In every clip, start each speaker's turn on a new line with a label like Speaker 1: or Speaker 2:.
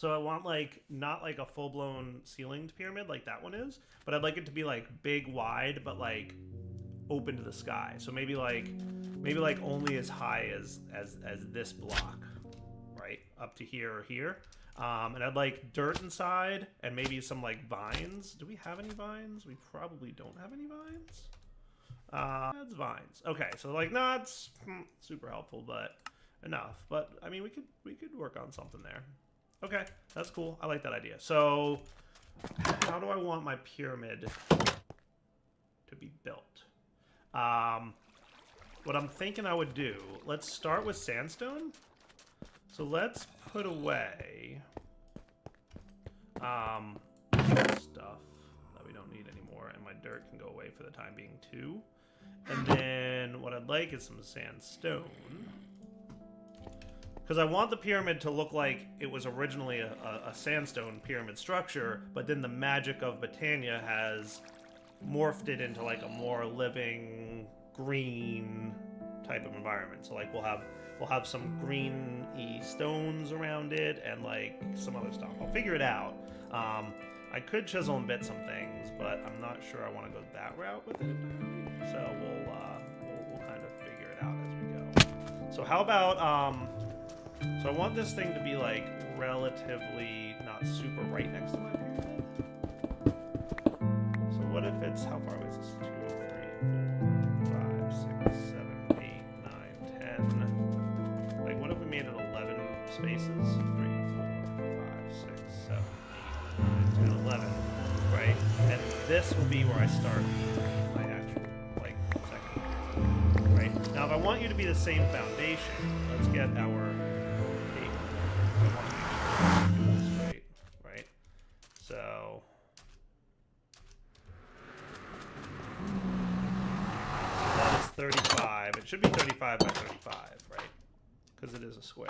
Speaker 1: So I want like not like a full-blown ceilinged pyramid like that one is, but I'd like it to be like big, wide, but like open to the sky. So maybe like only as high as this block, right? Up to here or here. And I'd like dirt inside and maybe some like vines. Do we have any vines? We probably don't have any vines. That's vines. Okay, so like not super helpful, but enough. But I mean, we could work on something there. Okay, that's cool. I like that idea. So how do I want my pyramid to be built? What I'm thinking I would do, let's start with sandstone. So let's put away stuff that we don't need anymore, and my dirt can go away for the time being too. And then what I'd like is some sandstone, because I want the pyramid to look like it was originally a sandstone pyramid structure, but then the magic of Botania has morphed it into like a more living green type of environment. So like we'll have some green-y stones around it and like some other stuff. I'll figure it out. I could chisel and bit some things, but I'm not sure I want to go that route with it. So we'll kind of figure it out as we go. So how about so I want this thing to be like relatively not super right next to my pyramid. So what if it's, how far away is this? 2, 3, 4, 5, 6, 7, 8, 9, 10. Like what if we made it 11 spaces? 3, 4, 5, 6, 7, 8, 9, 10, 11. Right? And this will be where I start my actual like second. Right? Now if I want you to be the same foundation, let's get our straight, right? So that is 35. It should be 35 by 35, right? Because it is a square.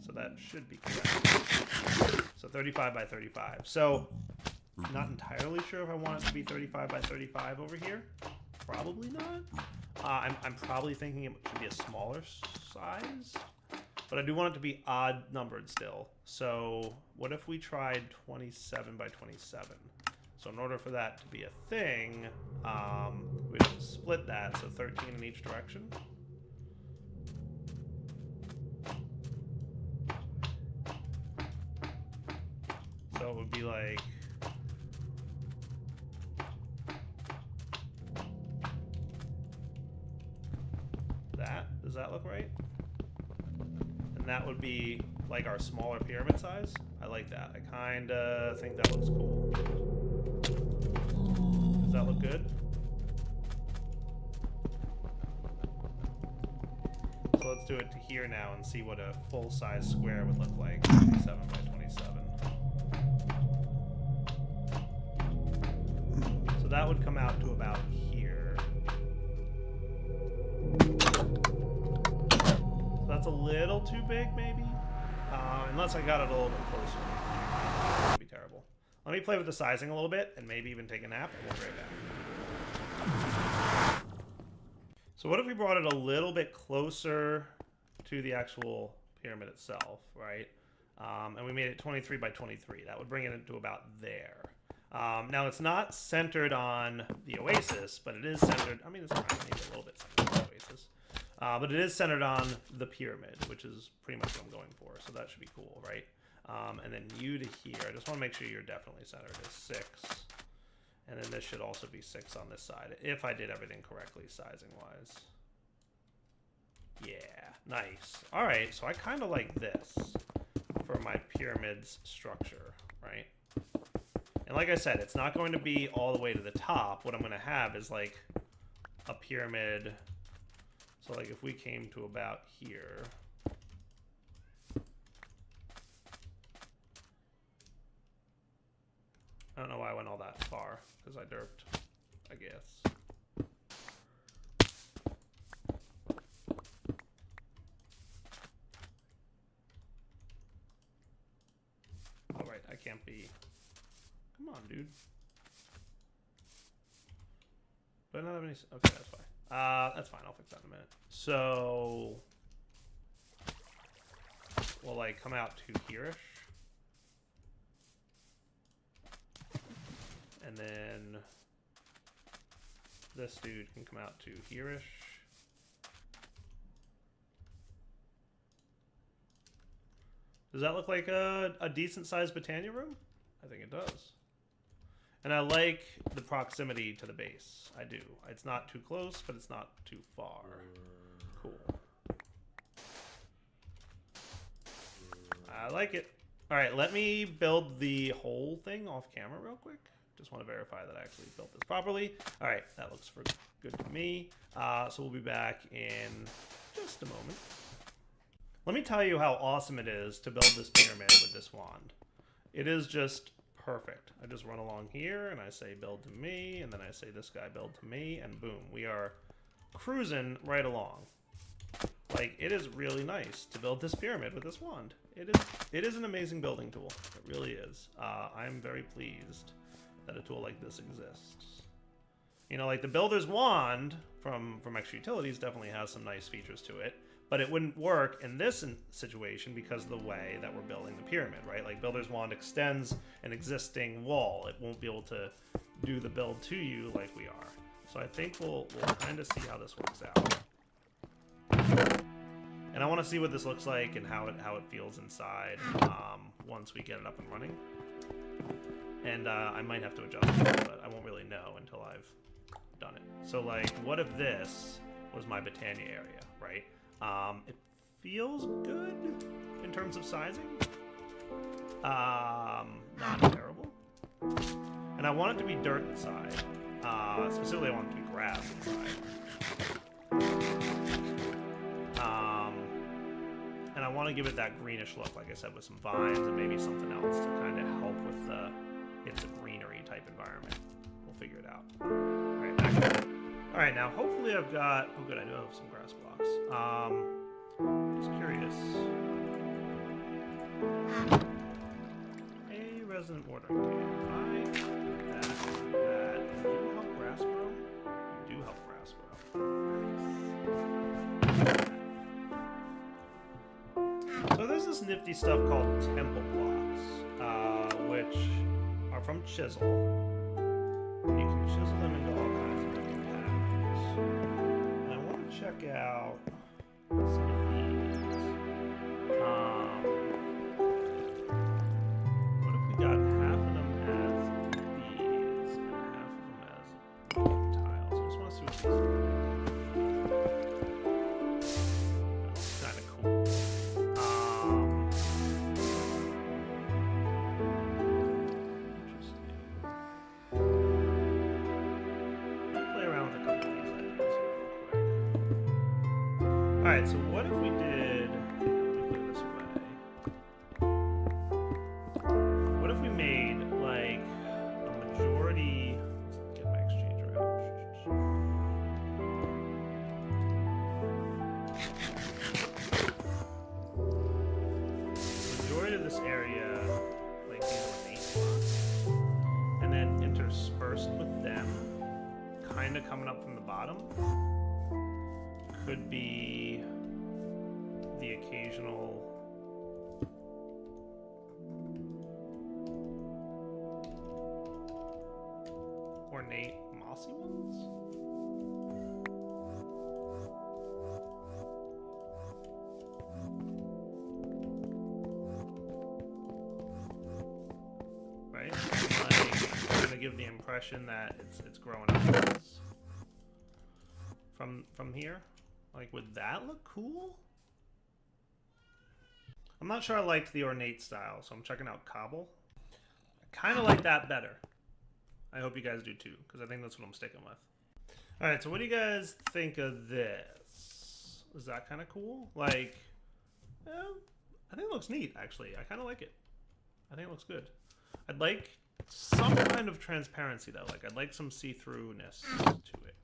Speaker 1: So that should be correct. So 35 by 35. So not entirely sure if I want it to be 35 by 35 over here. Probably not. I'm probably thinking it should be a smaller size. But I do want it to be odd numbered still. So what if we tried 27 by 27? So in order for that to be a thing, we have to split that, so 13 in each direction. So it would be like that. Does that look right? And that would be like our smaller pyramid size. I like that. I kind of think that looks cool. Does that look good? So let's do it to here now and see what a full-size square would look like. 27 by 27. So that would come out to about here. So that's a little too big, maybe? Unless I got it a little bit closer. That would be terrible. Let me play with the sizing a little bit and maybe even take a nap, and we'll be right back. So what if we brought it a little bit closer to the actual pyramid itself, right? And we made it 23 by 23. That would bring it into about there. Now it's not centered on the oasis, but it is centered, I mean it's kind of maybe a little bit centered on the oasis. But it is centered on the pyramid, which is pretty much what I'm going for. So that should be cool, right? And then you to here. I just want to make sure you're definitely centered as 6. And then this should also be 6 on this side, if I did everything correctly sizing-wise. Yeah, nice. All right, so I kind of like this for my pyramid's structure, right? And like I said, it's not going to be all the way to the top. What I'm going to have is like a pyramid. So like if we came to about here. I don't know why I went all that far, because I derped, I guess. All right, I can't be. Come on, dude. Do I not have any? Okay, that's fine. That's fine. I'll fix that in a minute. So we'll like come out to here-ish. And then this dude can come out to here-ish. Does that look like a decent-sized Botania room? I think it does. And I like the proximity to the base. I do. It's not too close, but it's not too far. Cool. I like it. All right, let me build the whole thing off camera real quick. Just want to verify that I actually built this properly. All right, that looks good to me. So we'll be back in just a moment. Let me tell you how awesome it is to build this pyramid with this wand. It is just perfect. I just run along here and I say build to me, and then I say this guy build to me, and boom, we are cruising right along. Like, it is really nice to build this pyramid with this wand. It is an amazing building tool. It really is. I'm very pleased that a tool like this exists. You know, like the Builder's Wand from Extra Utilities definitely has some nice features to it, but it wouldn't work in this situation because of the way that we're building the pyramid, right? Like Builder's Wand extends an existing wall. It won't be able to do the build to you like we are. So I think we'll kind of see how this works out. And I want to see what this looks like and how it feels inside once we get it up and running. And I might have to adjust it, but I won't really know until I've done it. So like, what if this was my Botania area, right? It feels good in terms of sizing. Not terrible. And I want it to be dirt inside. Specifically, I want it to be grass inside. And I want to give it that greenish look, like I said, with some vines and maybe something else to kind of help with it's a greenery type environment. We'll figure it out. All right, back to it. All right, now hopefully I've got. Oh, good, I do have some grass blocks. Just curious. A resident watering can. If I put that, do you help grass grow? You do help grass grow. So there's this nifty stuff called temple blocks, which are from Chisel. You can chisel them into all kinds of different patterns. And I want to check out some of these. What if we got half of them as these and half of them as tiles? I just want to see what these look like. Kind of cool. Alright, so what if we did, let me put it this way, what if we made like a majority, let's get my exchanger out, majority of this area, like these are 8 blocks, and then interspersed with them, kind of coming up from the bottom, could be the occasional ornate mossy ones. Right? Like, gonna give the impression that it's growing up from here. Like, would that look cool? I'm not sure I liked the ornate style, so I'm checking out Cobble. I kind of like that better. I hope you guys do too, because I think that's what I'm sticking with. All right, so what do you guys think of this? Is that kind of cool? Like, I think it looks neat, actually. I kind of like it. I think it looks good. I'd like some kind of transparency, though. Like, I'd like some see-throughness to it.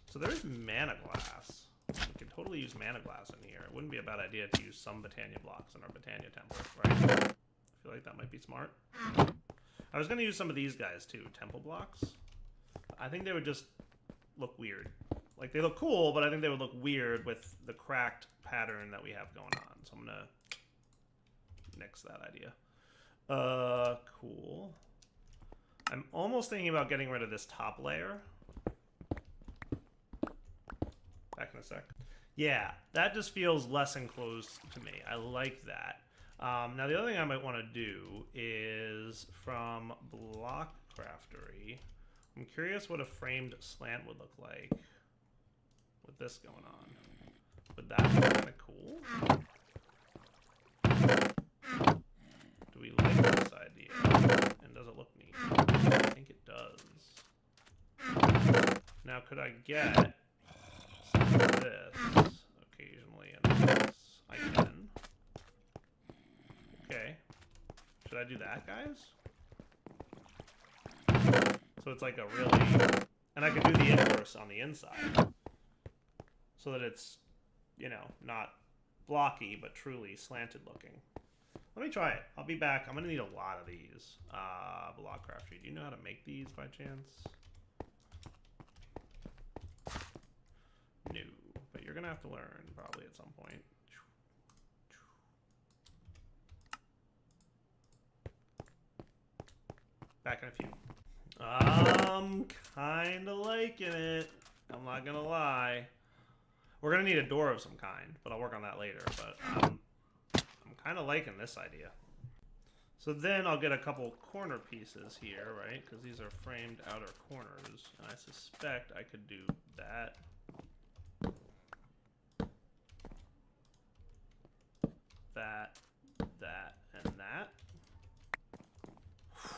Speaker 1: So there is mana glass. We could totally use mana glass in here. It wouldn't be a bad idea to use some Botania blocks in our Botania temple, right? I feel like that might be smart. I was going to use some of these guys too, temple blocks. I think they would just look weird. Like, they look cool, but I think they would look weird with the cracked pattern that we have going on. So I'm going to nix that idea. Cool. I'm almost thinking about getting rid of this top layer. Back in a sec. Yeah, that just feels less enclosed to me. I like that. Now the other thing I might want to do is from Block Craftery. I'm curious what a framed slant would look like with this going on. Would that be kind of cool? Do we like this idea? And does it look neat? I think it does. Now could I get some of this occasionally and this? I can. Okay. Should I do that, guys? So it's like a really... And I could do the inverse on the inside. So that it's, you know, not blocky, but truly slanted looking. Let me try it. I'll be back. I'm going to need a lot of these. Block Craftery. Do you know how to make these by chance? No. But you're going to have to learn probably at some point. Back in a few. I'm kind of liking it. I'm not going to lie. We're going to need a door of some kind, but I'll work on that later. But I'm kind of liking this idea. So then I'll get a couple corner pieces here, right? Because these are framed outer corners. And I suspect I could do that. That, and that.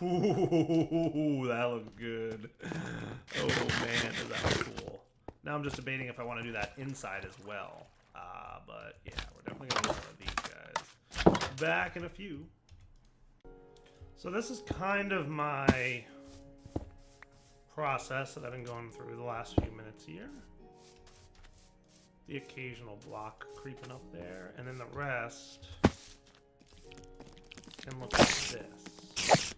Speaker 1: Ooh, that looks good. Oh man, does that look cool. Now I'm just debating if I want to do that inside as well. But yeah, we're definitely going to do one of these guys. Back in a few. So this is kind of my process that I've been going through the last few minutes here. The occasional block creeping up there, and then the rest can look like this.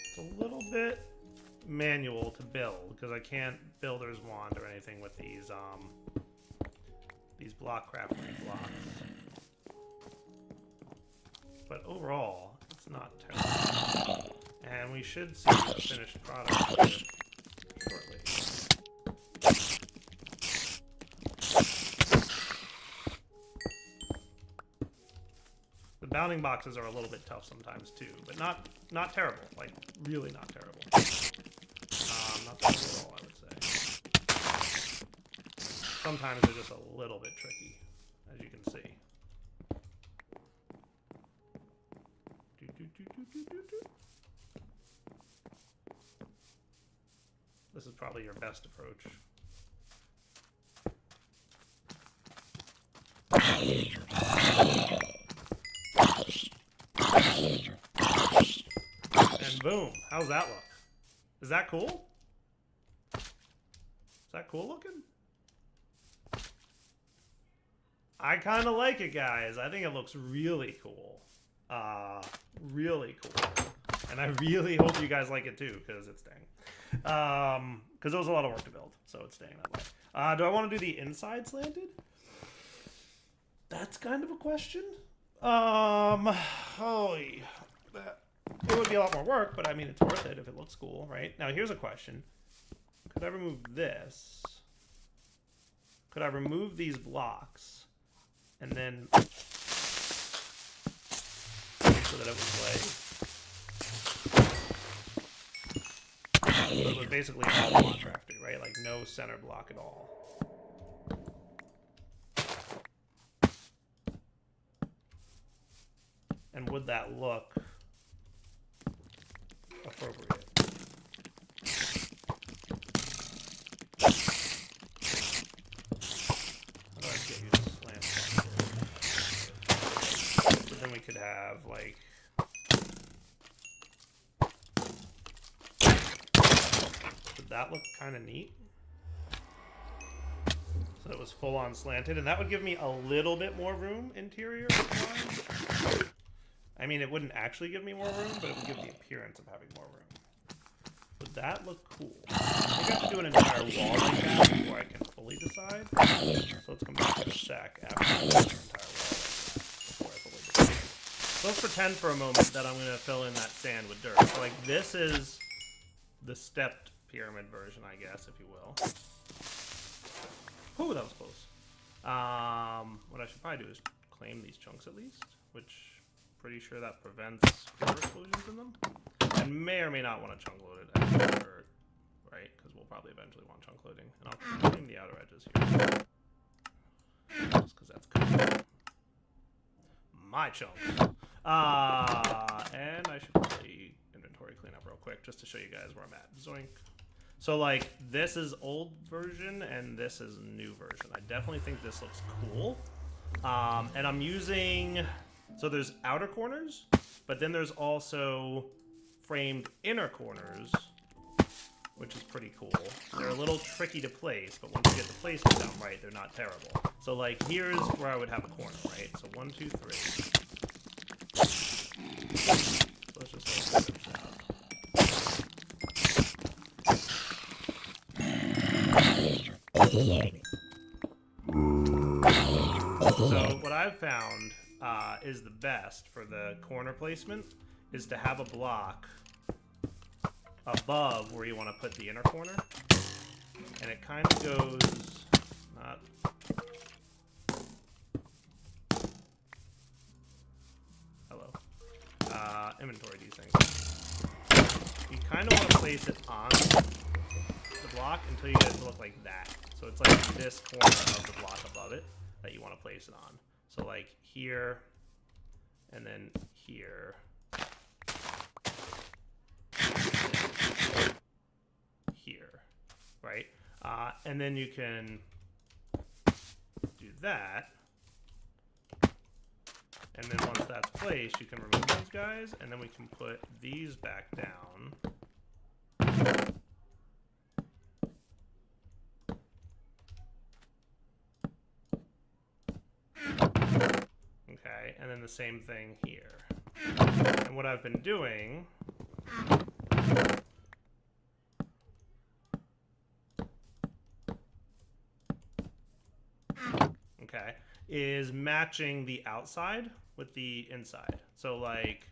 Speaker 1: It's a little bit manual to build because I can't builder's wand or anything with these Block Craftery blocks. But overall, it's not terrible. And we should see the finished product here shortly. The bounding boxes are a little bit tough sometimes too, but not terrible. Like really not terrible. Not terrible at all, I would say. Sometimes they're just a little bit tricky, as you can see. This is probably your best approach. And boom. How's that look? Is that cool? Is that cool looking? I kind of like it, guys. I think it looks really cool. Really cool. And I really hope you guys like it too, because it's dang. Because it was a lot of work to build, so it's staying that way. Do I want to do the inside slanted? That's kind of a question. Holy, it would be a lot more work, but I mean, it's worth it if it looks cool, right? Now, here's a question. Could I remove this? Could I remove these blocks and then so that it was like, so it was basically all Block Craftery, right? Like no center block at all. And would that look appropriate? How do I get you to slant that? So then we could have like would that look kind of neat? So it was full on slanted, and that would give me a little bit more room interior. I mean, it wouldn't actually give me more room, but it would give the appearance of having more room. Would that look cool? I think I have to do an entire wall like that before I can fully decide. So let's come back in a sec after I do an entire wall before I fully decide. let's pretend for a moment that I'm going to fill in that sand with dirt. So, like, this is the stepped pyramid version, I guess, if you will. Ooh, that was close. What I should probably do is claim these chunks at least, which pretty sure that prevents core explosions in them. And may or may not want to chunk load it as dirt, right? Because we'll probably eventually want chunk loading. And I'll claim the outer edges here. Just because that's cool. My chunk. And I should probably inventory clean up real quick just to show you guys where I'm at. Zoink. So, like, this is old version and this is new version. I definitely think this looks cool. And I'm using... So there's outer corners, but then there's also framed inner corners, which is pretty cool. They're a little tricky to place, but once you get the placement down right, they're not terrible. So, like, here's where I would have a corner, right? So 1, 2, 3. So let's just hold this out. So what I've found is the best for the corner placement is to have a block above where you want to put the inner corner, and it kind of goes not. Hello. Inventory these things. You kind of want to place it on the block until you get it to look like that. So it's like this corner of the block above it that you want to place it on. So like here, and then here. Here, right? And then you can do that. And then once that's placed, you can remove these guys, and then we can put these back down. Okay, and then the same thing here. And what I've been doing is matching the outside with the inside. So like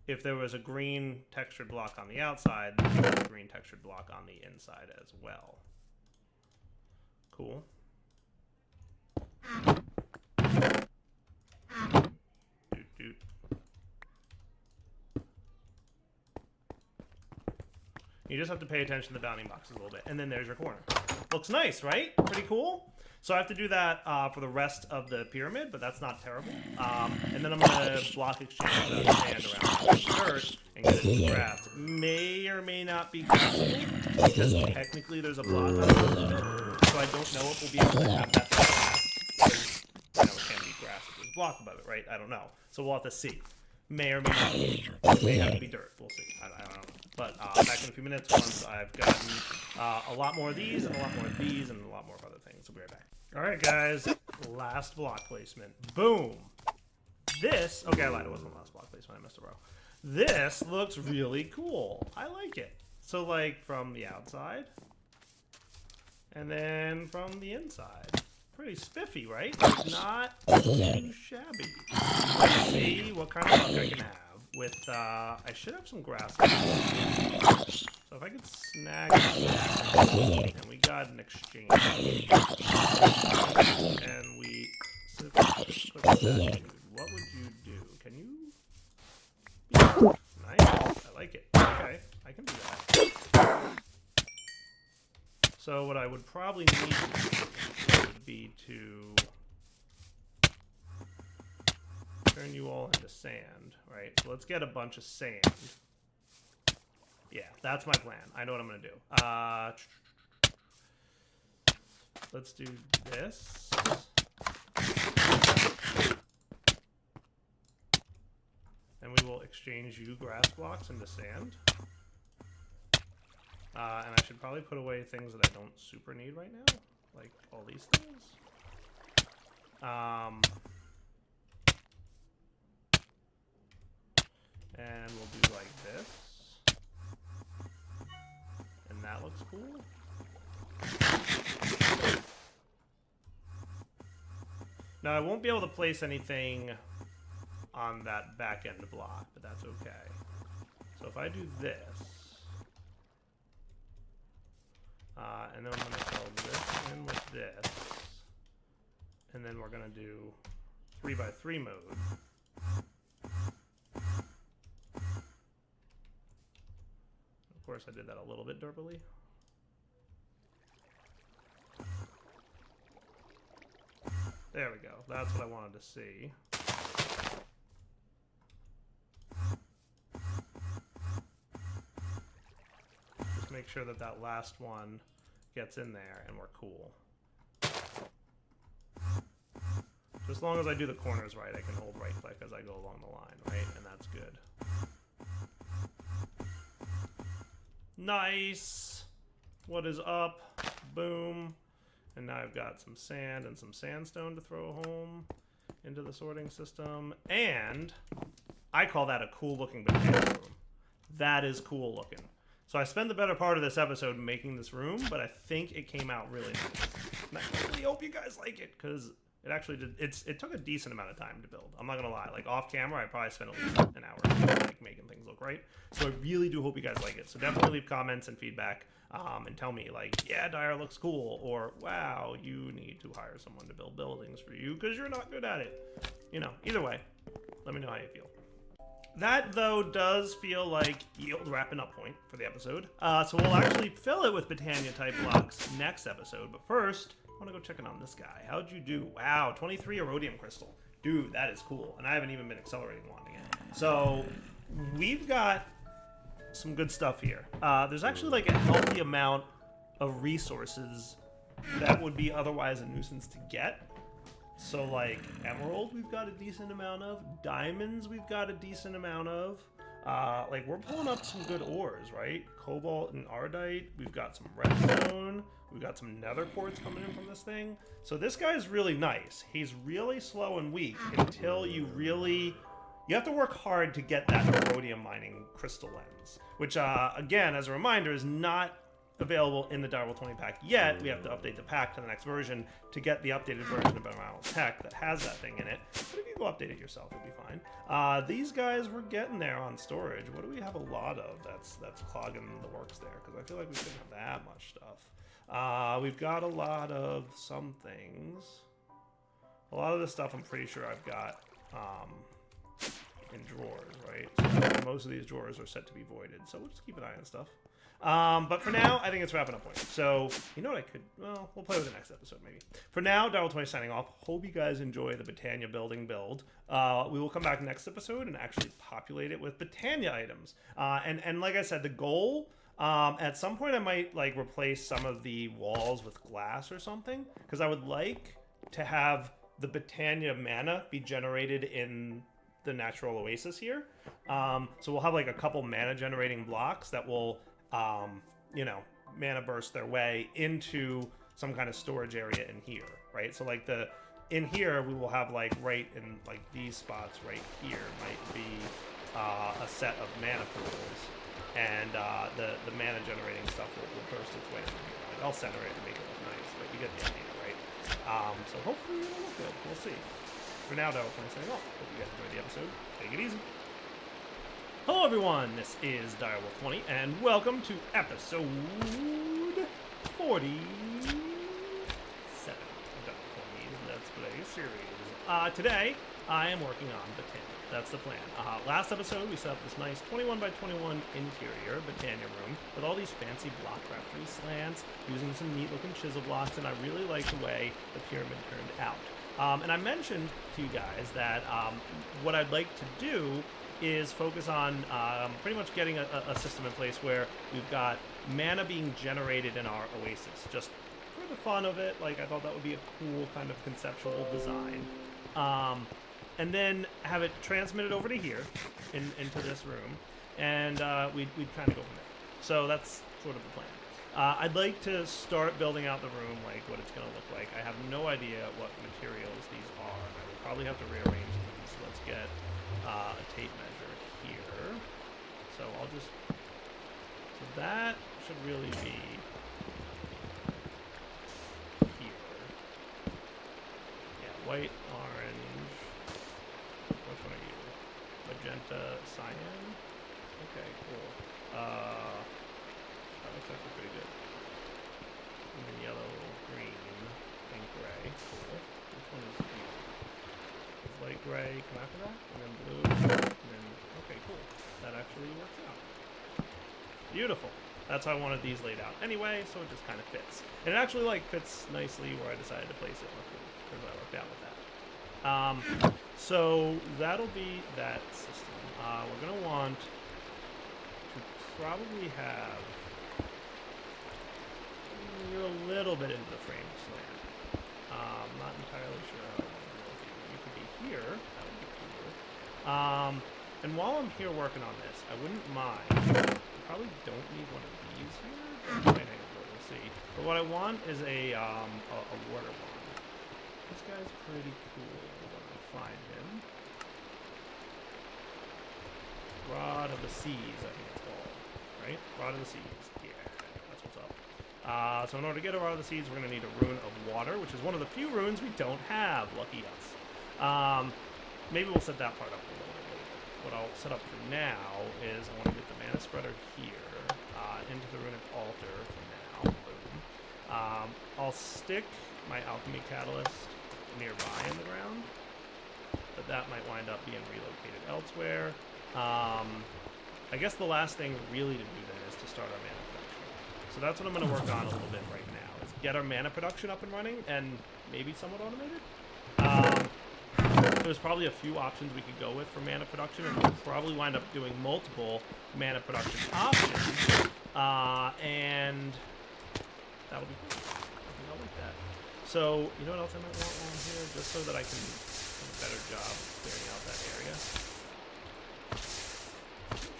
Speaker 1: if there was a green textured block on the outside, there's a green textured block on the inside as well. Cool. Doot, doot. You just have to pay attention to the bounding boxes a little bit. And then there's your corner. Looks nice, right? Pretty cool. So I have to do that for the rest of the pyramid, but that's not terrible. And then I'm going to block exchange the sand around the dirt and get it to grass. May or may not be possible, because technically there's a block on the top of it. So I don't know if we'll be able to have that grass. Because, you know, it can't be grass if there's a block above it, right? I don't know. So we'll have to see. May or may not be. It may have to be dirt. We'll see. I don't know. But back in a few minutes once I've gotten a lot more of these and a lot more of these and a lot more of other things. We'll be right back. Alright guys, last block placement. Boom! This, okay I lied, it wasn't the last block placement, I missed it, bro. This looks really cool. I like it. So like from the outside, and then from the inside. Pretty spiffy, right? It's not too shabby. Let's see what kind of luck I can have with, I should have some grass. So if I could snag that, and we got an exchange, and we, what would you do? Can you? Nice, I like it. Okay, I can do that. So what I would probably need to do would be to turn you all into sand, right? So let's get a bunch of sand. Yeah, that's my plan. I know what I'm going to do. Let's do this. And we will exchange you grass blocks into sand. And I should probably put away things that I don't super need right now. Like all these things. And we'll do like this. And that looks cool. Now I won't be able to place anything on that back end block, but that's okay. So if I do this, and then I'm going to fill this in with this, and then we're going to do 3x3 mode. Of course, I did that a little bit derpily. There we go. That's what I wanted to see. Just make sure that that last one gets in there and we're cool. So as long as I do the corners right, I can hold right click as I go along the line, right? And that's good. Nice! What is up? Boom. And now I've got some sand and some sandstone to throw home into the sorting system. And I call that a cool looking potato room. That is cool looking. So I spent the better part of this episode making this room, but I think it came out really nice. And I really hope you guys like it, because it actually did. It took a decent amount of time to build. I'm not gonna lie. Like off camera, I probably spent at least an hour like making things look right. So I really do hope you guys like it. So definitely leave comments and feedback, and tell me like, yeah, Dyer looks cool, or wow, you need to hire someone to build buildings for you because you're not good at it. You know, either way, let me know how you feel. That, though, does feel like yield wrapping up point for the episode. So we'll actually fill it with Botania-type blocks next episode. But first, I want to go check in on this guy. How'd you do? Wow, 23 Erodium Crystal. Dude, that is cool. And I haven't even been accelerating one again. So we've got some good stuff here. There's actually like a healthy amount of resources that would be otherwise a nuisance to get. So like emerald we've got a decent amount of, diamonds we've got a decent amount of, like we're pulling up some good ores, right? Cobalt and ardite, we've got some redstone, we've got some nether quartz coming in from this thing. So this guy's really nice. He's really slow and weak until you have to work hard to get that erodium mining crystal lens, which again, as a reminder, is not available in the Direwolf 20 pack yet. We have to update the pack to the next version to get the updated version of Environmental Tech that has that thing in it. But if you go update it yourself, it'll be fine. These guys, we're getting there on storage. What do we have a lot of that's clogging the works there? Because I feel like we shouldn't have that much stuff. We've got a lot of some things. A lot of this stuff I'm pretty sure I've got in drawers, right? So most of these drawers are set to be voided, so we'll just keep an eye on stuff. But for now, I think it's wrapping up point. So, you know what I could... Well, we'll play with the next episode, maybe. For now, Direwolf20 signing off. Hope you guys enjoy the Botania building build. We will come back next episode and actually populate it with Botania items. And like I said, the goal... at some point, I might, like, replace some of the walls with glass or something. Because I would like to have the Botania mana be generated in the natural oasis here. So we'll have, like, a couple mana-generating blocks that will... you know, mana burst their way into some kind of storage area in here, right? So like in here, we will have like right in like these spots right here might be a set of mana pools, and the mana generating stuff will burst its way in here. Like I'll center it and make it look nice, but you get the idea, right? So hopefully it'll look good. We'll see. For now, though, I'm saying off. Hope you guys enjoyed the episode. Take it easy. Hello everyone, this is Direwolf20, and welcome to episode 47 of Direwolf20's Let's Play series. Today, I am working on Botania. That's the plan. Last episode, we set up this nice 21 by 21 interior Botania room with all these fancy block craftery slants, using some neat looking chisel blocks, and I really like the way the pyramid turned out. And I mentioned to you guys that what I'd like to do is focus on pretty much getting a system in place where we've got mana being generated in our oasis. Just for the fun of it, like I thought that would be a cool kind of conceptual design. And then have it transmitted over to here, into this room, and we'd kind of go from there. So that's sort of the plan. I'd like to start building out the room, like what it's going to look like. I have no idea what materials these are. I would probably have to rearrange these. So let's get a tape measure here. So I'll just... So that should really be here. Yeah, white, orange. Which one are you? to cyan. Okay, cool. That looks actually pretty good. And then yellow, green, and gray. Cool. Which one is blue? Does light gray come after that? And then blue, and then, okay, cool. That actually works out. Beautiful. That's how I wanted these laid out anyway, so it just kind of fits. And it actually like fits nicely where I decided to place it, luckily, because I worked out with that. So that'll be that system. We're going to want to probably have a little bit into the frame slant. Not entirely sure how I want to do it. You could be here. That would be cool. And while I'm here working on this, I wouldn't mind. Probably don't need one of these here. But we'll see. But what I want is a water wand. This guy's pretty cool. I'm gonna find him. Rod of the Seas, I think it's called. Right? Rod of the Seas. Yeah, that's what's up. So in order to get a Rod of the Seas, we're gonna need a rune of water, which is one of the few runes we don't have. Lucky us. Maybe we'll set that part up a little bit later. What I'll set up for now is I want to get the mana spreader here into the runic altar for now. Boom. I'll stick my alchemy catalyst nearby in the ground, but that might wind up being relocated elsewhere. I guess the last thing really to do then is to start our mana production. So that's what I'm going to work on a little bit right now, is get our mana production up and running and maybe somewhat automated. There's probably a few options we could go with for mana production, and we'll probably wind up doing multiple mana production options, and that'll be cool. I think I'll like that. So, you know what else I might want while I'm here, just so that I can do a better job clearing out that area.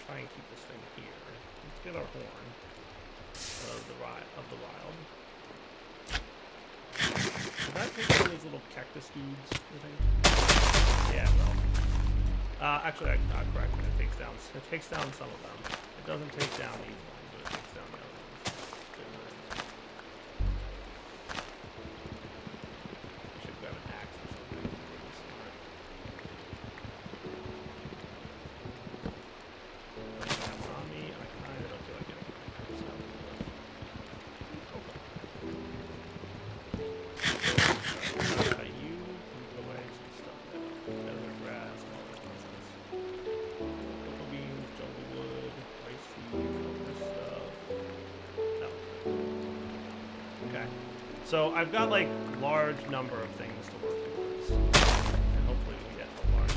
Speaker 1: Try and keep this thing here. Let's get our horn of the wild. Does that take down these little cactus dudes, you think? Yeah, well. Actually, I'm correct. It takes down some of them. It doesn't take down these ones, but it takes down the other ones. I should grab an axe or something. Really smart. That's on me, and I kind of don't feel like getting it right now, so. So I've got like large number of things to work towards, and hopefully we can get a large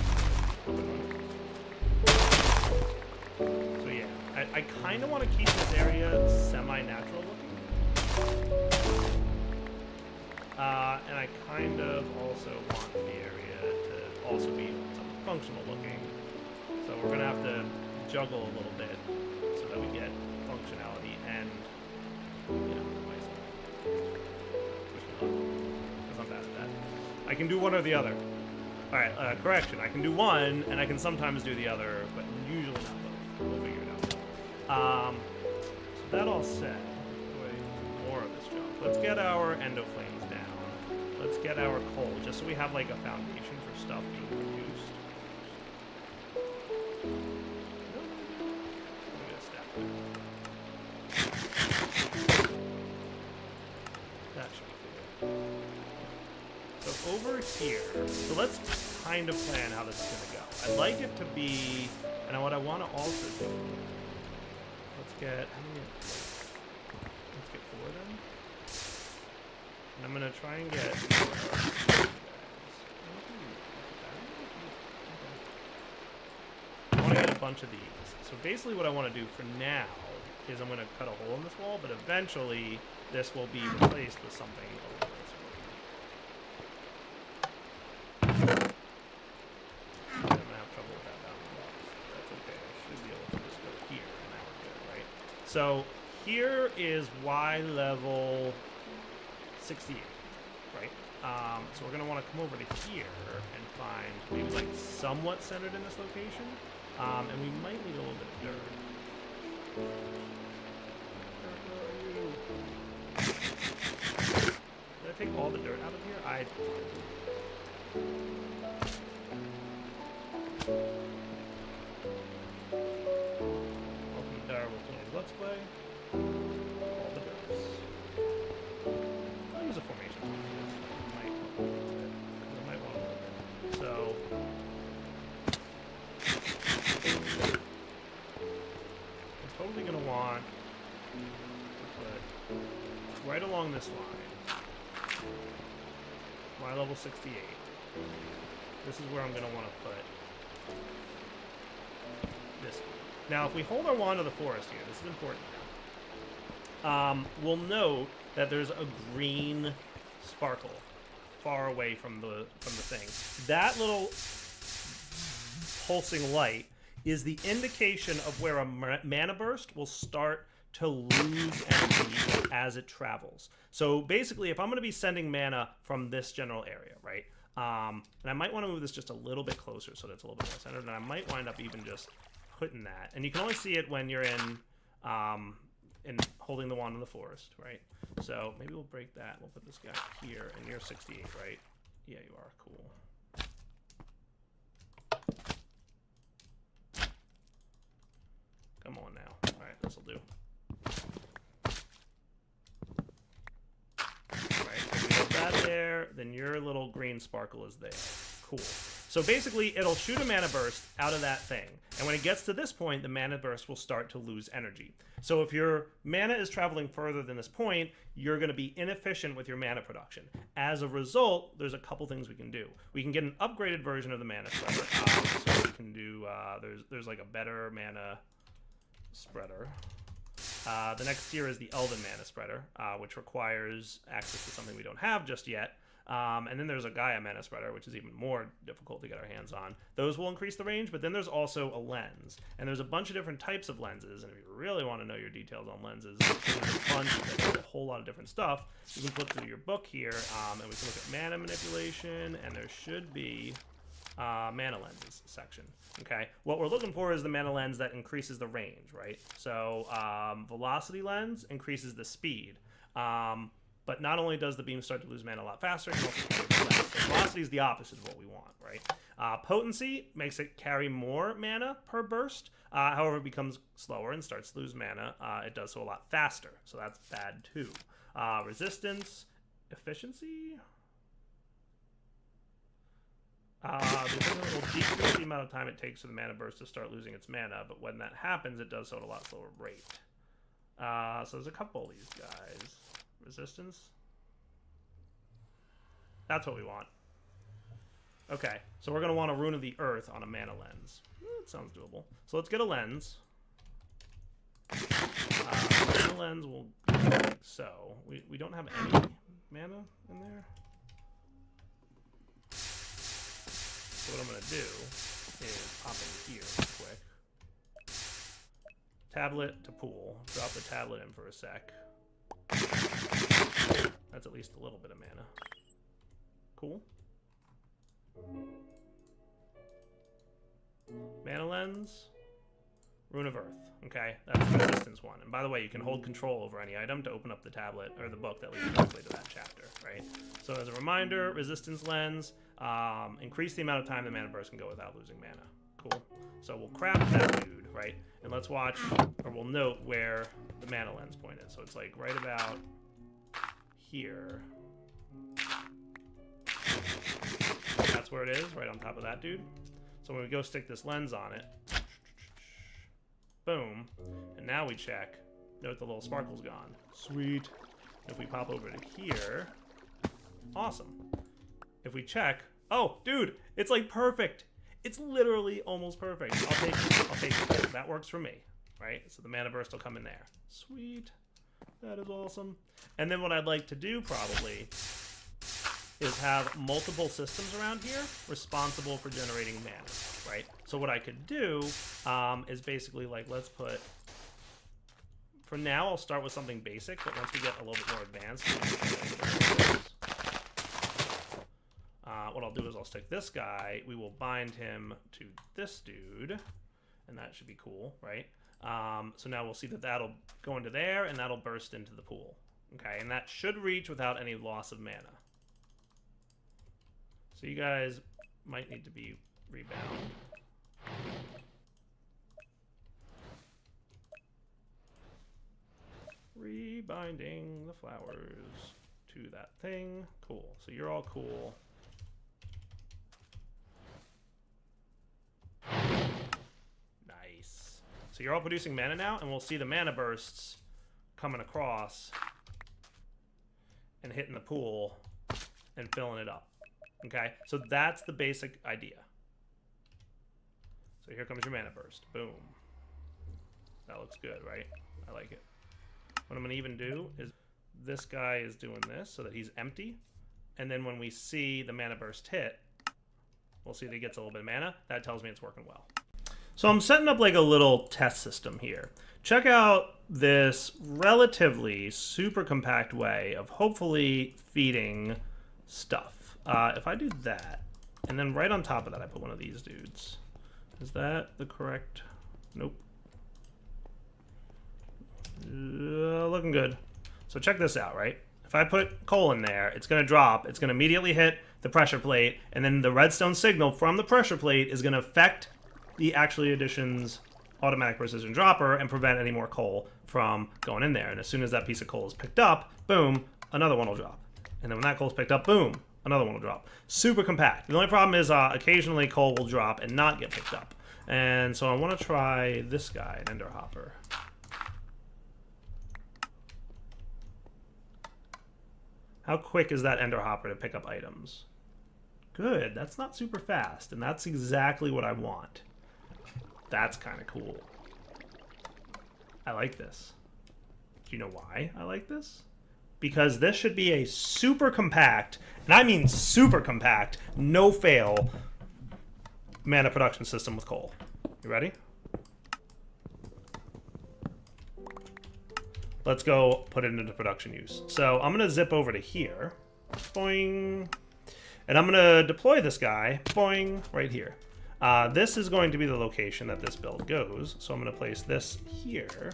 Speaker 1: number. So yeah, I kind of want to keep this area semi-natural looking, and I kind of also want the area to also be somewhat functional looking. So we're gonna have to juggle a little bit so that we get functionality and, you know, because I'm bad at that. I can do one or the other. Alright, correction. I can do one, and I can sometimes do the other, but usually not both. We'll figure it out. So that all said, more of this junk. Let's get our endoflames down. Let's get our coal, just so we have like a foundation for stuff being produced. That should be good. So over here, so let's kind of plan how this is going to go. I'd like it to be, and what I want to also do, let's get, how many, let's get 4 then. And I'm going to try and get, I want to get a bunch of these. So basically what I want to do for now is I'm going to cut a hole in this wall, but eventually this will be replaced with something a little bit smoky. I'm going to have trouble with that down below. That's okay. I should be able to just go here, and now we're good, right? So here is Y level 68, right? So we're going to want to come over to here and find maybe like somewhat centered in this location. And we might need a little bit of dirt. Did I take all the dirt out of here? I... Let's Play. All the bursts. I'll use a formation for this. I might want to. So. We're totally going to want to put right along this line. Y level 68. This is where I'm going to want to put this. Now, if we hold our wand to the forest here, this is important now. We'll note that there's a green sparkle far away from the thing. That little pulsing light is the indication of where a mana burst will start to lose energy as it travels. So basically, if I'm going to be sending mana from this general area, right? And I might want to move this just a little bit closer so that it's a little bit more centered, and I might wind up even just putting that. And you can only see it when you're in holding the wand in the forest, right? So maybe we'll break that. We'll put this guy here, and you're 68, right? Yeah, you are. Cool. Come on now. All right, this'll do. Right, if we have that there, then your little green sparkle is there. Cool. So basically, it'll shoot a mana burst out of that thing. And when it gets to this point, the mana burst will start to lose energy. So if your mana is traveling further than this point, you're going to be inefficient with your mana production. As a result, there's a couple things we can do. We can get an upgraded version of the mana spreader. So we can do, there's like a better mana spreader. The next tier is the Elven Mana Spreader, which requires access to something we don't have just yet. And then there's a Gaia Mana Spreader, which is even more difficult to get our hands on. Those will increase the range, but then there's also a lens. And there's a bunch of different types of lenses, and if you really want to know your details on lenses, there's a whole lot of different stuff. You can flip through your book here, and we can look at mana manipulation, and there should be mana lenses section. Okay, what we're looking for is the mana lens that increases the range, right? So velocity lens increases the speed. But not only does the beam start to lose mana a lot faster, it can also carry less. So velocity is the opposite of what we want, right? Potency makes it carry more mana per burst. However, it becomes slower and starts to lose mana. It does so a lot faster, so that's bad too. Resistance, efficiency. It will decrease the amount of time it takes for the mana burst to start losing its mana, but when that happens, it does so at a lot slower rate. So there's a couple of these guys. Resistance. That's what we want. Okay, so we're going to want a Rune of the Earth on a mana lens. That sounds doable. So let's get a lens. Mana lens will be like so. We don't have any mana in there. So what I'm going to do is pop in here real quick. Tablet to pool. Drop the tablet in for a sec. That's at least a little bit of mana. Cool. Mana lens. Rune of Earth. Okay, that's the resistance one. And by the way, you can hold control over any item to open up the tablet or the book that leads directly to that chapter, right? So as a reminder, resistance lens, increase the amount of time the mana burst can go without losing mana. Cool. So we'll craft that dude, right? And let's watch, or we'll note where the mana lens point is. So it's like right about here. That's where it is, right on top of that dude. So when we go stick this lens on it, boom, and now we check, note the little sparkle's gone. Sweet. If we pop over to here, awesome. If we check, oh, dude, it's like perfect. It's literally almost perfect. I'll take it. That works for me, right? So the mana burst will come in there. Sweet. That is awesome. And then what I'd like to do probably is have multiple systems around here responsible for generating mana, right? So what I could do is basically like, let's put, for now I'll start with something basic, but once we get a little bit more advanced, what I'll do is I'll stick this guy, we will bind him to this dude, and that should be cool, right? So now we'll see that that'll go into there, and that'll burst into the pool. Okay, and that should reach without any loss of mana. So you guys might need to be rebound. binding the flowers to that thing. Cool. So you're all cool. Nice. So you're all producing mana now, and we'll see the mana bursts coming across and hitting the pool and filling it up. Okay? So that's the basic idea. So here comes your mana burst. Boom. That looks good, right? I like it. What I'm going to even do is this guy is doing this so that he's empty. And then when we see the mana burst hit, we'll see that he gets a little bit of mana. That tells me it's working well. So I'm setting up like a little test system here. Check out this relatively super compact way of hopefully feeding stuff. If I do that, and then right on top of that I put one of these dudes. Is that the correct? Nope. Looking good. So check this out, right? If I put coal in there, it's going to drop. It's going to immediately hit the pressure plate, and then the redstone signal from the pressure plate is going to affect the Actually Addition's automatic precision dropper and prevent any more coal from going in there. And as soon as that piece of coal is picked up, boom, another one will drop. And then when that coal is picked up, boom, another one will drop. Super compact. The only problem is occasionally coal will drop and not get picked up. And so I want to try this guy, an Ender Hopper. How quick is that Ender Hopper to pick up items? Good, that's not super fast, and that's exactly what I want. That's kind of cool. I like this. Do you know why I like this? Because this should be a super compact, and I mean super compact, no fail mana production system with coal. You ready? Let's go put it into production use. So I'm going to zip over to here. Boing. And I'm going to deploy this guy. Boing. Right here. This is going to be the location that this build goes. So I'm going to place this here.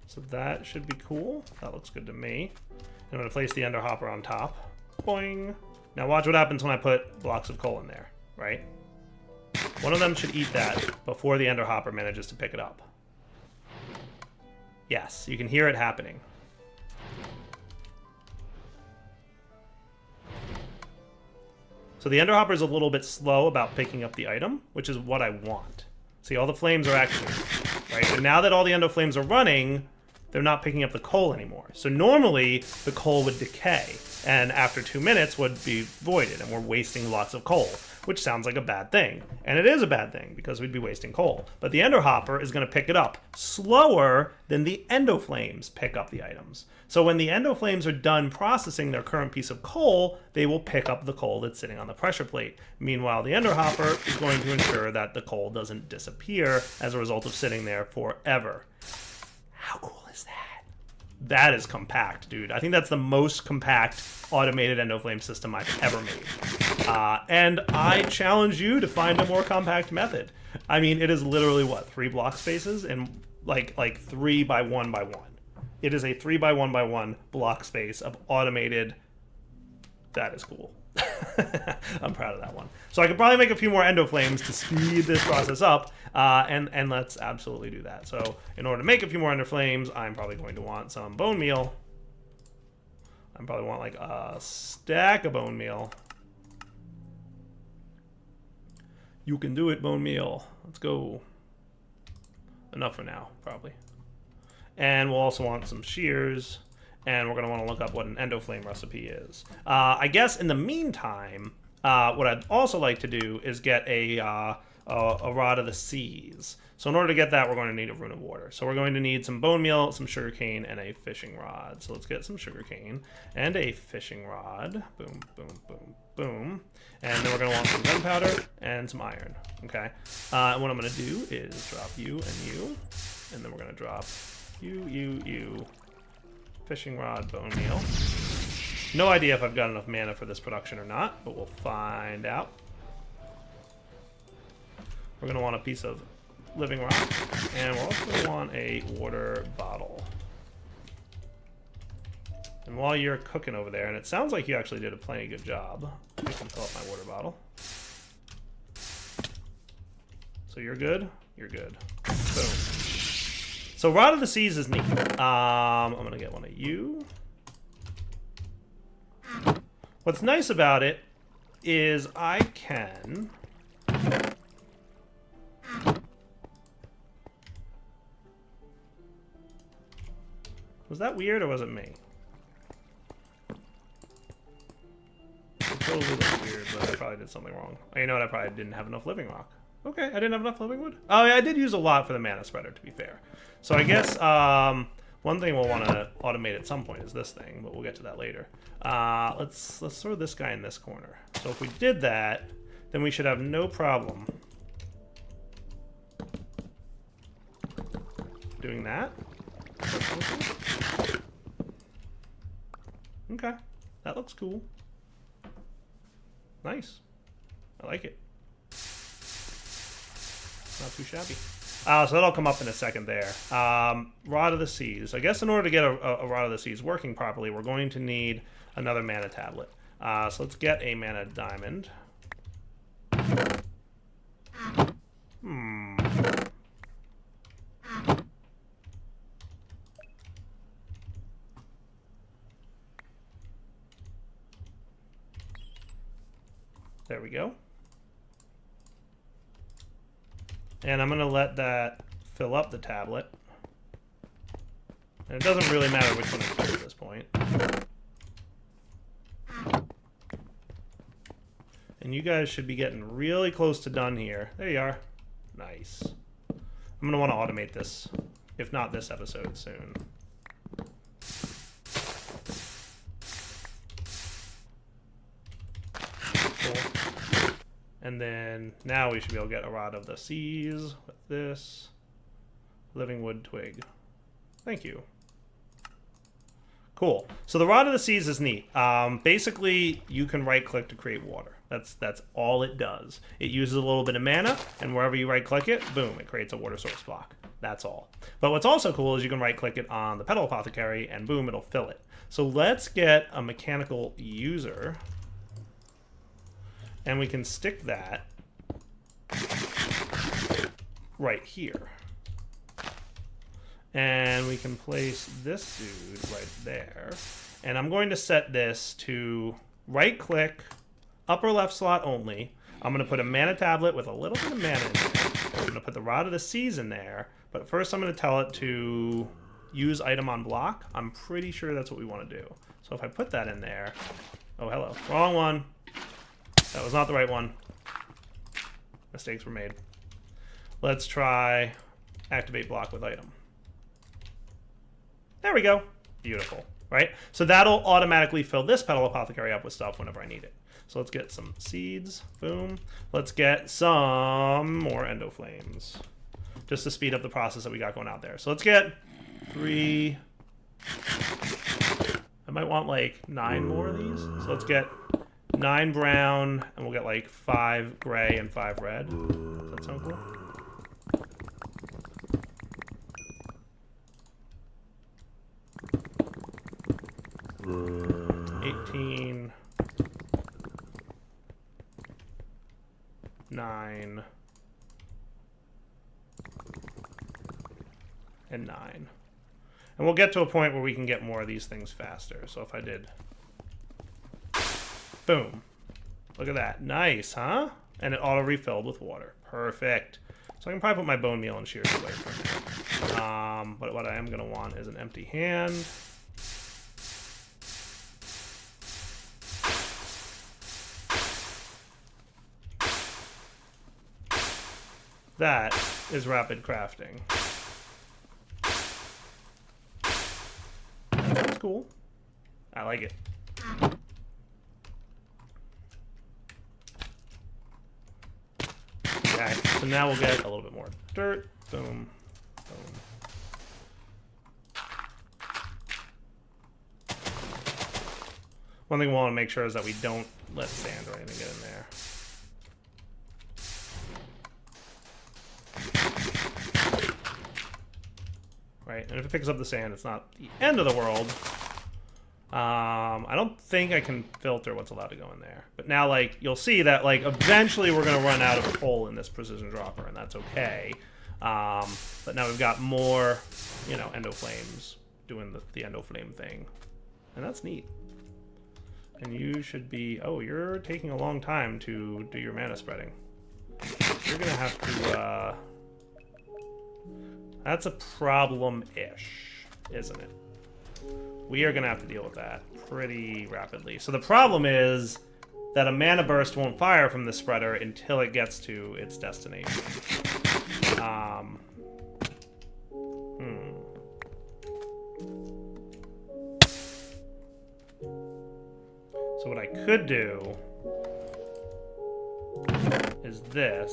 Speaker 1: So that should be cool. That looks good to me. I'm going to place the Ender Hopper on top. Boing. Now watch what happens when I put blocks of coal in there. Right? One of them should eat that before the Ender Hopper manages to pick it up. Yes, you can hear it happening. So the Ender Hopper is a little bit slow about picking up the item, which is what I want. See, all the flames are actually, right? And now that all the Ender flames are running, they're not picking up the coal anymore. So normally, the coal would decay, and after 2 minutes would be voided, and we're wasting lots of coal, which sounds like a bad thing. And it is a bad thing, because we'd be wasting coal. But the Ender Hopper is going to pick it up slower than the Endo Flames pick up the items. So when the Endo Flames are done processing their current piece of coal, they will pick up the coal that's sitting on the pressure plate. Meanwhile, the Ender Hopper is going to ensure that the coal doesn't disappear as a result of sitting there forever. How cool is that? That is compact, dude. I think that's the most compact automated Endoflame system I've ever made. And I challenge you to find a more compact method. I mean, it is literally, what, 3 block spaces? And like 3 by 1 by 1. It is a 3 by 1 by 1 block space of automated. That is cool. I'm proud of that one. So I could probably make a few more Endoflames to speed this process up, and let's absolutely do that. So in order to make a few more Endoflames, I'm probably going to want some bone meal. I probably want like a stack of bone meal. You can do it, bone meal. Let's go. Enough for now, probably. And we'll also want some shears. And we're going to want to look up what an Endoflame recipe is. I guess in the meantime, what I'd also like to do is get a Rod of the Seas. So in order to get that, we're going to need a Rune of Water. So we're going to need some bone meal, some sugarcane, and a fishing rod. So let's get some sugarcane and a fishing rod. Boom, boom, boom, boom. And then we're going to want some gunpowder and some iron. Okay. And what I'm going to do is drop you and you. And then we're going to drop you. Fishing rod, bone meal. No idea if I've got enough mana for this production or not, but we'll find out. We're going to want a piece of living rock, and we're also going to want a water bottle. And while you're cooking over there, and it sounds like you actually did a plenty good job, I can fill up my water bottle. So you're good? You're good. Boom. So Rod of the Seas is neat. I'm gonna get one of you. What's nice about it is I can... Was that weird or was it me? It totally looked weird, but I probably did something wrong. Oh, you know what? I probably didn't have enough living rock. Okay, I didn't have enough living wood. Oh yeah, I did use a lot for the mana spreader, to be fair. So I guess one thing we'll want to automate at some point is this thing, but we'll get to that later. Let's throw this guy in this corner. So if we did that, then we should have no problem doing that. Okay, that looks cool. Nice. I like it. Not too shabby. So that'll come up in a second there. Rod of the Seas. I guess in order to get a Rod of the Seas working properly, we're going to need another mana tablet. So let's get a mana diamond. There we go. And I'm going to let that fill up the tablet. And it doesn't really matter which one it is at this point. And you guys should be getting really close to done here. There you are. Nice. I'm going to want to automate this, if not this episode, soon. Cool. And then now we should be able to get a Rod of the Seas with this. Living wood twig. Thank you. Cool. So the Rod of the Seas is neat. Basically, you can right-click to create water. That's all it does. It uses a little bit of mana, and wherever you right-click it, boom, it creates a water source block. That's all. But what's also cool is you can right-click it on the Petal Apothecary, and boom, it'll fill it. So let's get a mechanical user, and we can stick that right here. And we can place this dude right there. And I'm going to set this to right-click, upper left slot only. I'm going to put a mana tablet with a little bit of mana in there. I'm going to put the Rod of the Seas in there. But first I'm going to tell it to use item on block. I'm pretty sure that's what we want to do. So if I put that in there... Oh, hello. Wrong one. That was not the right one. Mistakes were made. Let's try activate block with item. There we go. Beautiful, right? So that'll automatically fill this Petal Apothecary up with stuff whenever I need it. So let's get some seeds. Boom. Let's get some more Endoflames, just to speed up the process that we got going out there. So let's get 3. I might want like 9 more of these. So let's get 9 brown, and we'll get like 5 gray and 5 red. Does that sound cool? $18, 9, and 9. And we'll get to a point where we can get more of these things faster. So if I did... Boom. Look at that. Nice, huh? And it auto-refilled with water. Perfect. So I can probably put my bone meal and shears away from here. But what I am going to want is an empty hand. That is rapid crafting. That's cool. I like it. Okay, so now we'll get a little bit more dirt. Boom. Boom. One thing we want to make sure is that we don't let sand or anything get in there. Right, and if it picks up the sand, it's not the end of the world. I don't think I can filter what's allowed to go in there. But now, like, you'll see that, like, eventually we're going to run out of coal in this precision dropper, and that's okay. But now we've got more, you know, Endoflames doing the Endoflame thing. And that's neat. And you should be... Oh, you're taking a long time to do your mana spreading. You're going to have to... That's a problem-ish, isn't it? We are going to have to deal with that pretty rapidly. So the problem is that a mana burst won't fire from the spreader until it gets to its destination. So what I could do is this,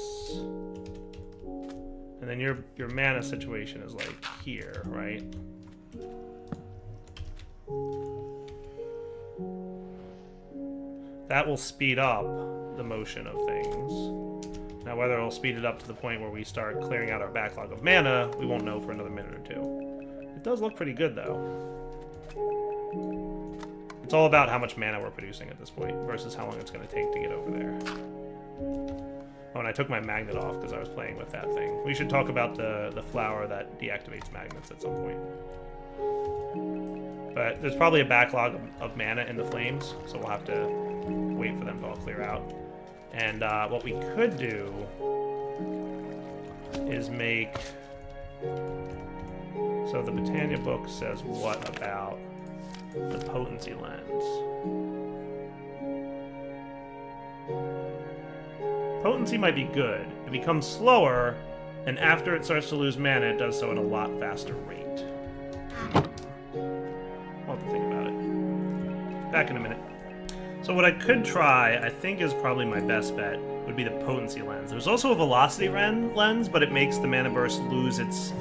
Speaker 1: and then your mana situation is like here, right? That will speed up the motion of things. Now, whether it'll speed it up to the point where we start clearing out our backlog of mana, we won't know for another minute or two. It does look pretty good, though. It's all about how much mana we're producing at this point versus how long it's going to take to get over there. Oh, and I took my magnet off because I was playing with that thing. We should talk about the flower that deactivates magnets at some point. But there's probably a backlog of mana in the flames, so we'll have to wait for them to all clear out. And what we could do is make... So the Britannia book says what about the potency lens? Potency might be good. It becomes slower, and after it starts to lose mana, it does so at a lot faster rate. I'll have to think about it. Back in a minute. So what I could try, I think is probably my best bet, would be the potency lens. There's also a velocity lens, but it makes the mana burst lose its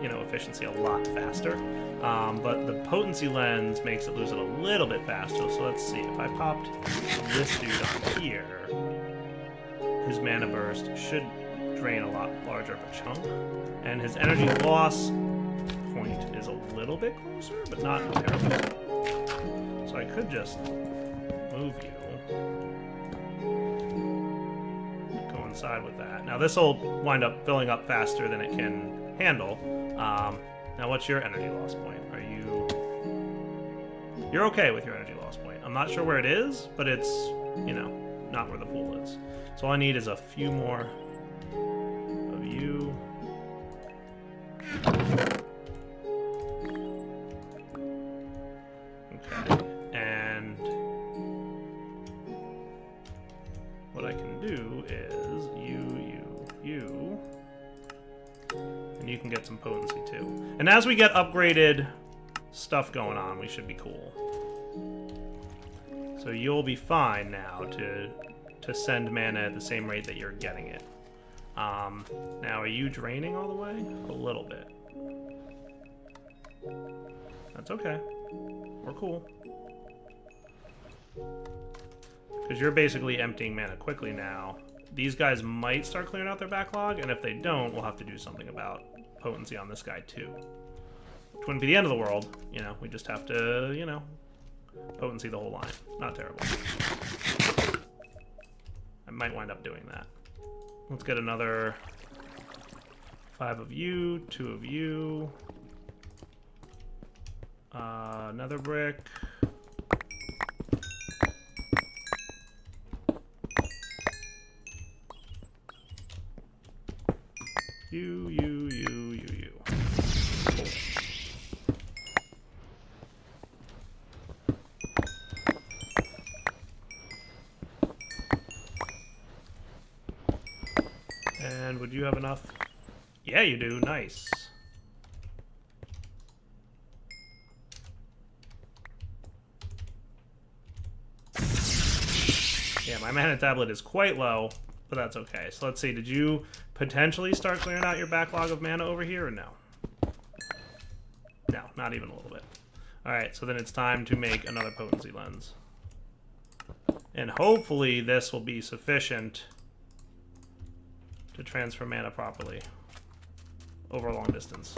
Speaker 1: you know, efficiency a lot faster. But the potency lens makes it lose it a little bit faster. So let's see, if I popped this dude on here, his mana burst should drain a lot larger of a chunk, and his energy loss point is a little bit closer, but not terribly. So I could just move you, coincide with that. Now this will wind up filling up faster than it can handle. Now what's your energy loss point? Are you... You're okay with your energy loss point. I'm not sure where it is, but it's, you know, not where the pool is. So all I need is a few more of you. Okay. And what I can do is you, and you can get some potency too. And as we get upgraded stuff going on, we should be cool. So you'll be fine now to send mana at the same rate that you're getting it. Now, are you draining all the way? A little bit. That's okay. We're cool. Because you're basically emptying mana quickly now. These guys might start clearing out their backlog, and if they don't, we'll have to do something about potency on this guy too. Which wouldn't be the end of the world, you know, we just have to, you know, potency the whole line. Not terrible. I might wind up doing that. Let's get another 5 of you, 2 of you. Another brick. You. Cool. And would you have enough? Yeah, you do. Nice. Yeah, my mana tablet is quite low, but that's okay. So let's see, did you potentially start clearing out your backlog of mana over here, or no? No, not even a little bit. Alright, so then it's time to make another potency lens. And hopefully this will be sufficient to transfer mana properly over a long distance.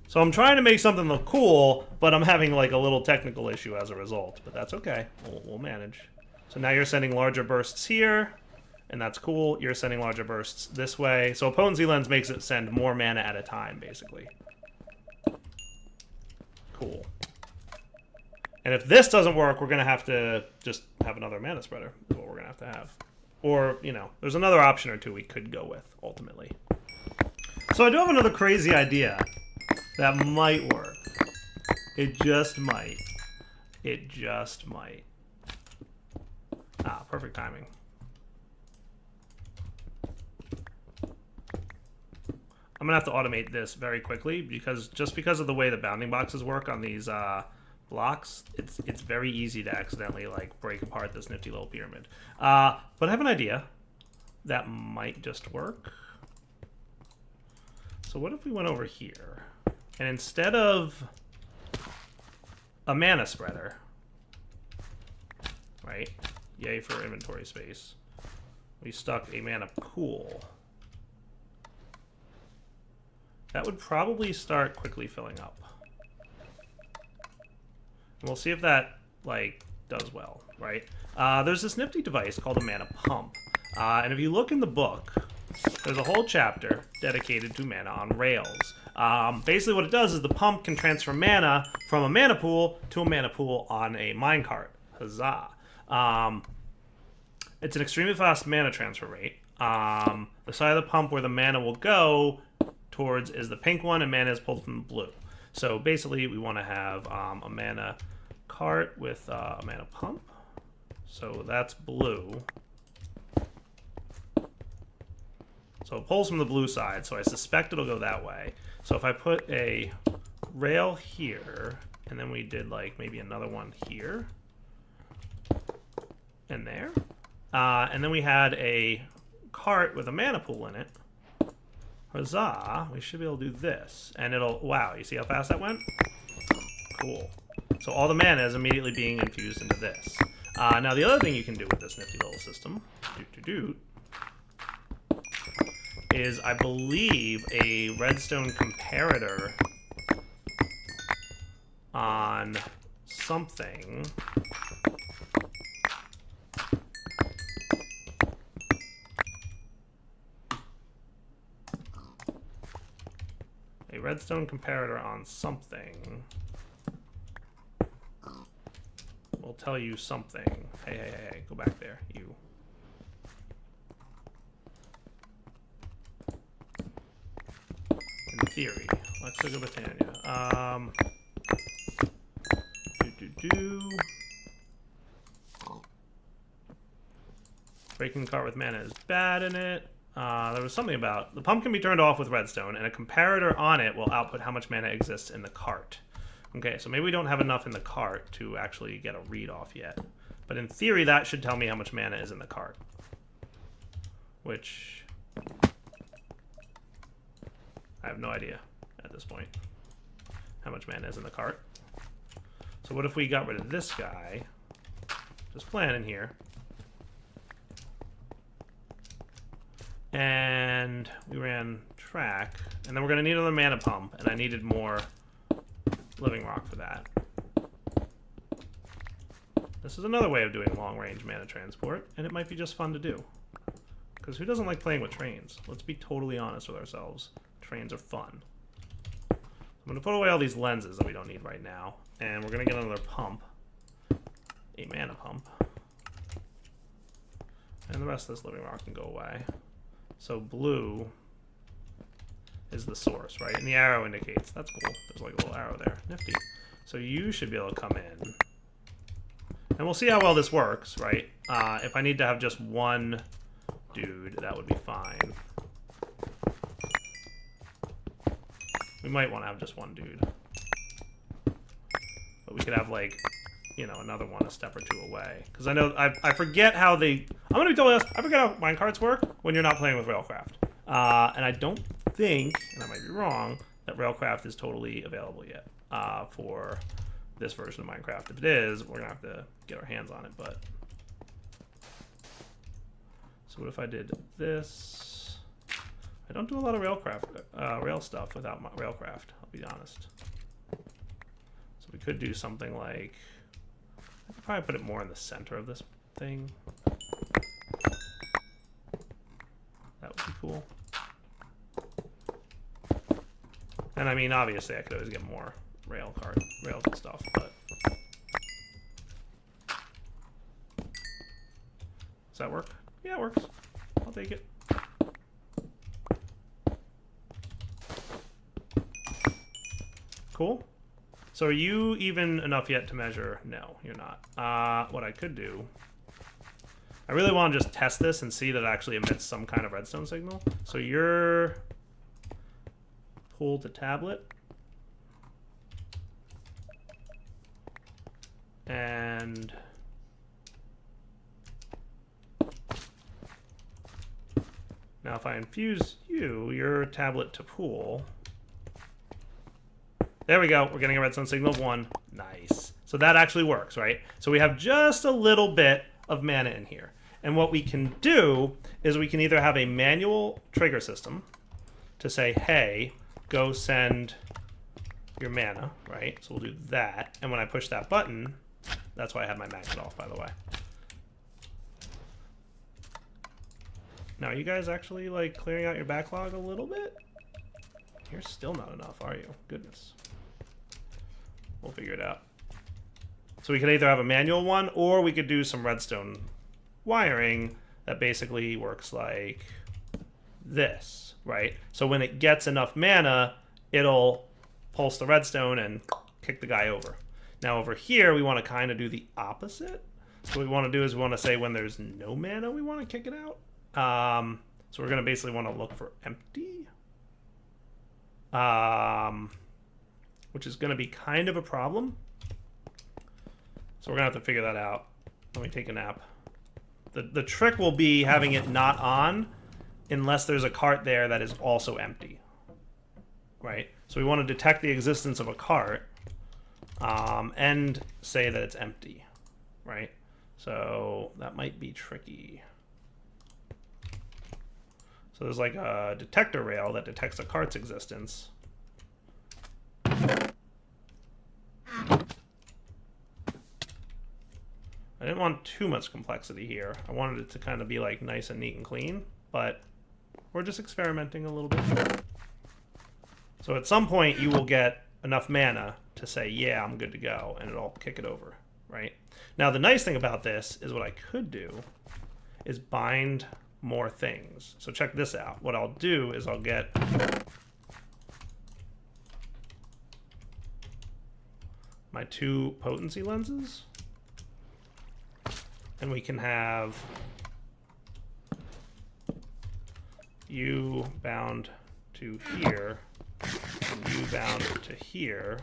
Speaker 1: So I'm trying to make something look cool, but I'm having like a little technical issue as a result. But that's okay. We'll manage. So now you're sending larger bursts here, and that's cool. You're sending larger bursts this way. So Opponent Z-Lens makes it send more mana at a time, basically. Cool. And if this doesn't work, we're going to have to just have another mana spreader, is what we're going to have. Or, you know, there's another option or two we could go with, ultimately. So I do have another crazy idea that might work. It just might. It just might. Ah, perfect timing. I'm going to have to automate this very quickly because of the way the bounding boxes work on these blocks, it's very easy to accidentally like break apart this nifty little pyramid. But I have an idea that might just work. So what if we went over here and instead of a mana spreader, right? Yay for inventory space. We stuck a mana pool. That would probably start quickly filling up. And we'll see if that, like, does well, right? There's this nifty device called a mana pump. And if you look in the book, there's a whole chapter dedicated to mana on rails. Basically what it does is the pump can transfer mana from a mana pool to a mana pool on a minecart. Huzzah. It's an extremely fast mana transfer rate. The side of the pump where the mana will go towards is the pink one, and mana is pulled from the blue. So basically we want to have a mana cart with a mana pump. So that's blue. So it pulls from the blue side, so I suspect it'll go that way. So if I put a rail here, and then we did like maybe another one here, and there, and then we had a cart with a mana pool in it, huzzah, we should be able to do this. And it'll, wow, you see how fast that went? Cool. So all the mana is immediately being infused into this. Now the other thing you can do with this nifty little system, is I believe a redstone comparator on something. A redstone comparator on something will tell you something. Hey, go back there, you. In theory, let's look at Britannia. Breaking the cart with mana is bad in it. There was something about the pump can be turned off with redstone, and a comparator on it will output how much mana exists in the cart. Okay, so maybe we don't have enough in the cart to actually get a read off yet. But in theory, that should tell me how much mana is in the cart. Which I have no idea at this point how much mana is in the cart. So what if we got rid of this guy? Just planning here. And we ran track, and then we're going to need another mana pump, and I needed more living rock for that. This is another way of doing long-range mana transport, and it might be just fun to do. Because who doesn't like playing with trains? Let's be totally honest with ourselves. Trains are fun. I'm going to put away all these lenses that we don't need right now, and we're going to get another pump. A mana pump. And the rest of this living rock can go away. So blue is the source, right? And the arrow indicates. That's cool. There's like a little arrow there. Nifty. So you should be able to come in. And we'll see how well this works, right? If I need to have just one dude, that would be fine. We might want to have just one dude. But we could have, like, you know, another one a step or two away. Because I know, I forget how they... I'm going to be totally honest, I forget how minecarts work when you're not playing with Railcraft. And I don't think, and I might be wrong, that Railcraft is totally available yet for this version of Minecraft. If it is, we're going to have to get our hands on it, but... So what if I did this? I don't do a lot of rail stuff without Railcraft, I'll be honest. So we could do something like... I could probably put it more in the center of this thing. And I mean, obviously, I could always get more rails and stuff, but does that work? Yeah, it works. I'll take it. Cool. So are you even enough yet to measure? No, you're not. What I could do, I really want to just test this and see that it actually emits some kind of redstone signal. So you're pull to tablet. And now if I infuse you, your tablet to pool. There we go. We're getting a redstone signal of 1. Nice. So that actually works, right? So we have just a little bit of mana in here. And what we can do is we can either have a manual trigger system to say, hey, go send your mana, right? So we'll do that. And when I push that button, that's why I had my magnet off, by the way. Now, are you guys actually, like, clearing out your backlog a little bit? You're still not enough, are you? Goodness. We'll figure it out. So we could either have a manual one, or we could do some redstone wiring that basically works like this, right? So when it gets enough mana, it'll pulse the redstone and kick the guy over. Now over here, we want to kind of do the opposite. So what we want to do is we want to say when there's no mana, we want to kick it out. So we're going to basically want to look for empty. Which is going to be kind of a problem. So we're going to have to figure that out. Let me take a nap. The trick will be having it not on unless there's a cart there that is also empty. Right? So we want to detect the existence of a cart and say that it's empty. Right? So that might be tricky. So there's like a detector rail that detects a cart's existence. I didn't want too much complexity here. I wanted it to kind of be like nice and neat and clean, but we're just experimenting a little bit. So at some point you will get enough mana to say, yeah, I'm good to go, and it'll kick it over, right? Now the nice thing about this is what I could do is bind more things. So check this out. What I'll do is I'll get my 2 potency lenses, and we can have you bound to here, and you bound to here,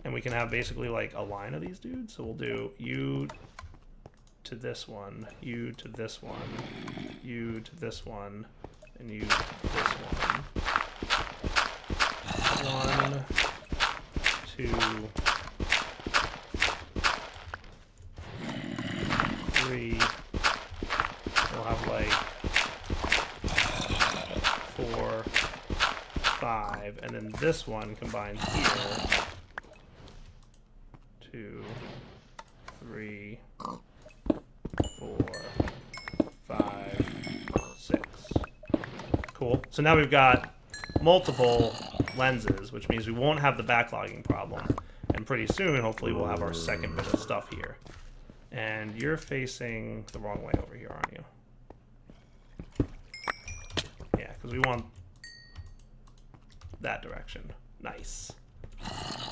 Speaker 1: and we can have basically like a line of these dudes. So we'll do you to this one, you to this one, you to this one, and you to this one. 1, 2, 3. We'll have like 4, 5, and then this one combined here. 2, 3, 4, 5, 6. Cool. So now we've got multiple lenses, which means we won't have the backlogging problem. And pretty soon, hopefully, we'll have our second bit of stuff here. And you're facing the wrong way over here, aren't you? Yeah, because we want that direction. Nice.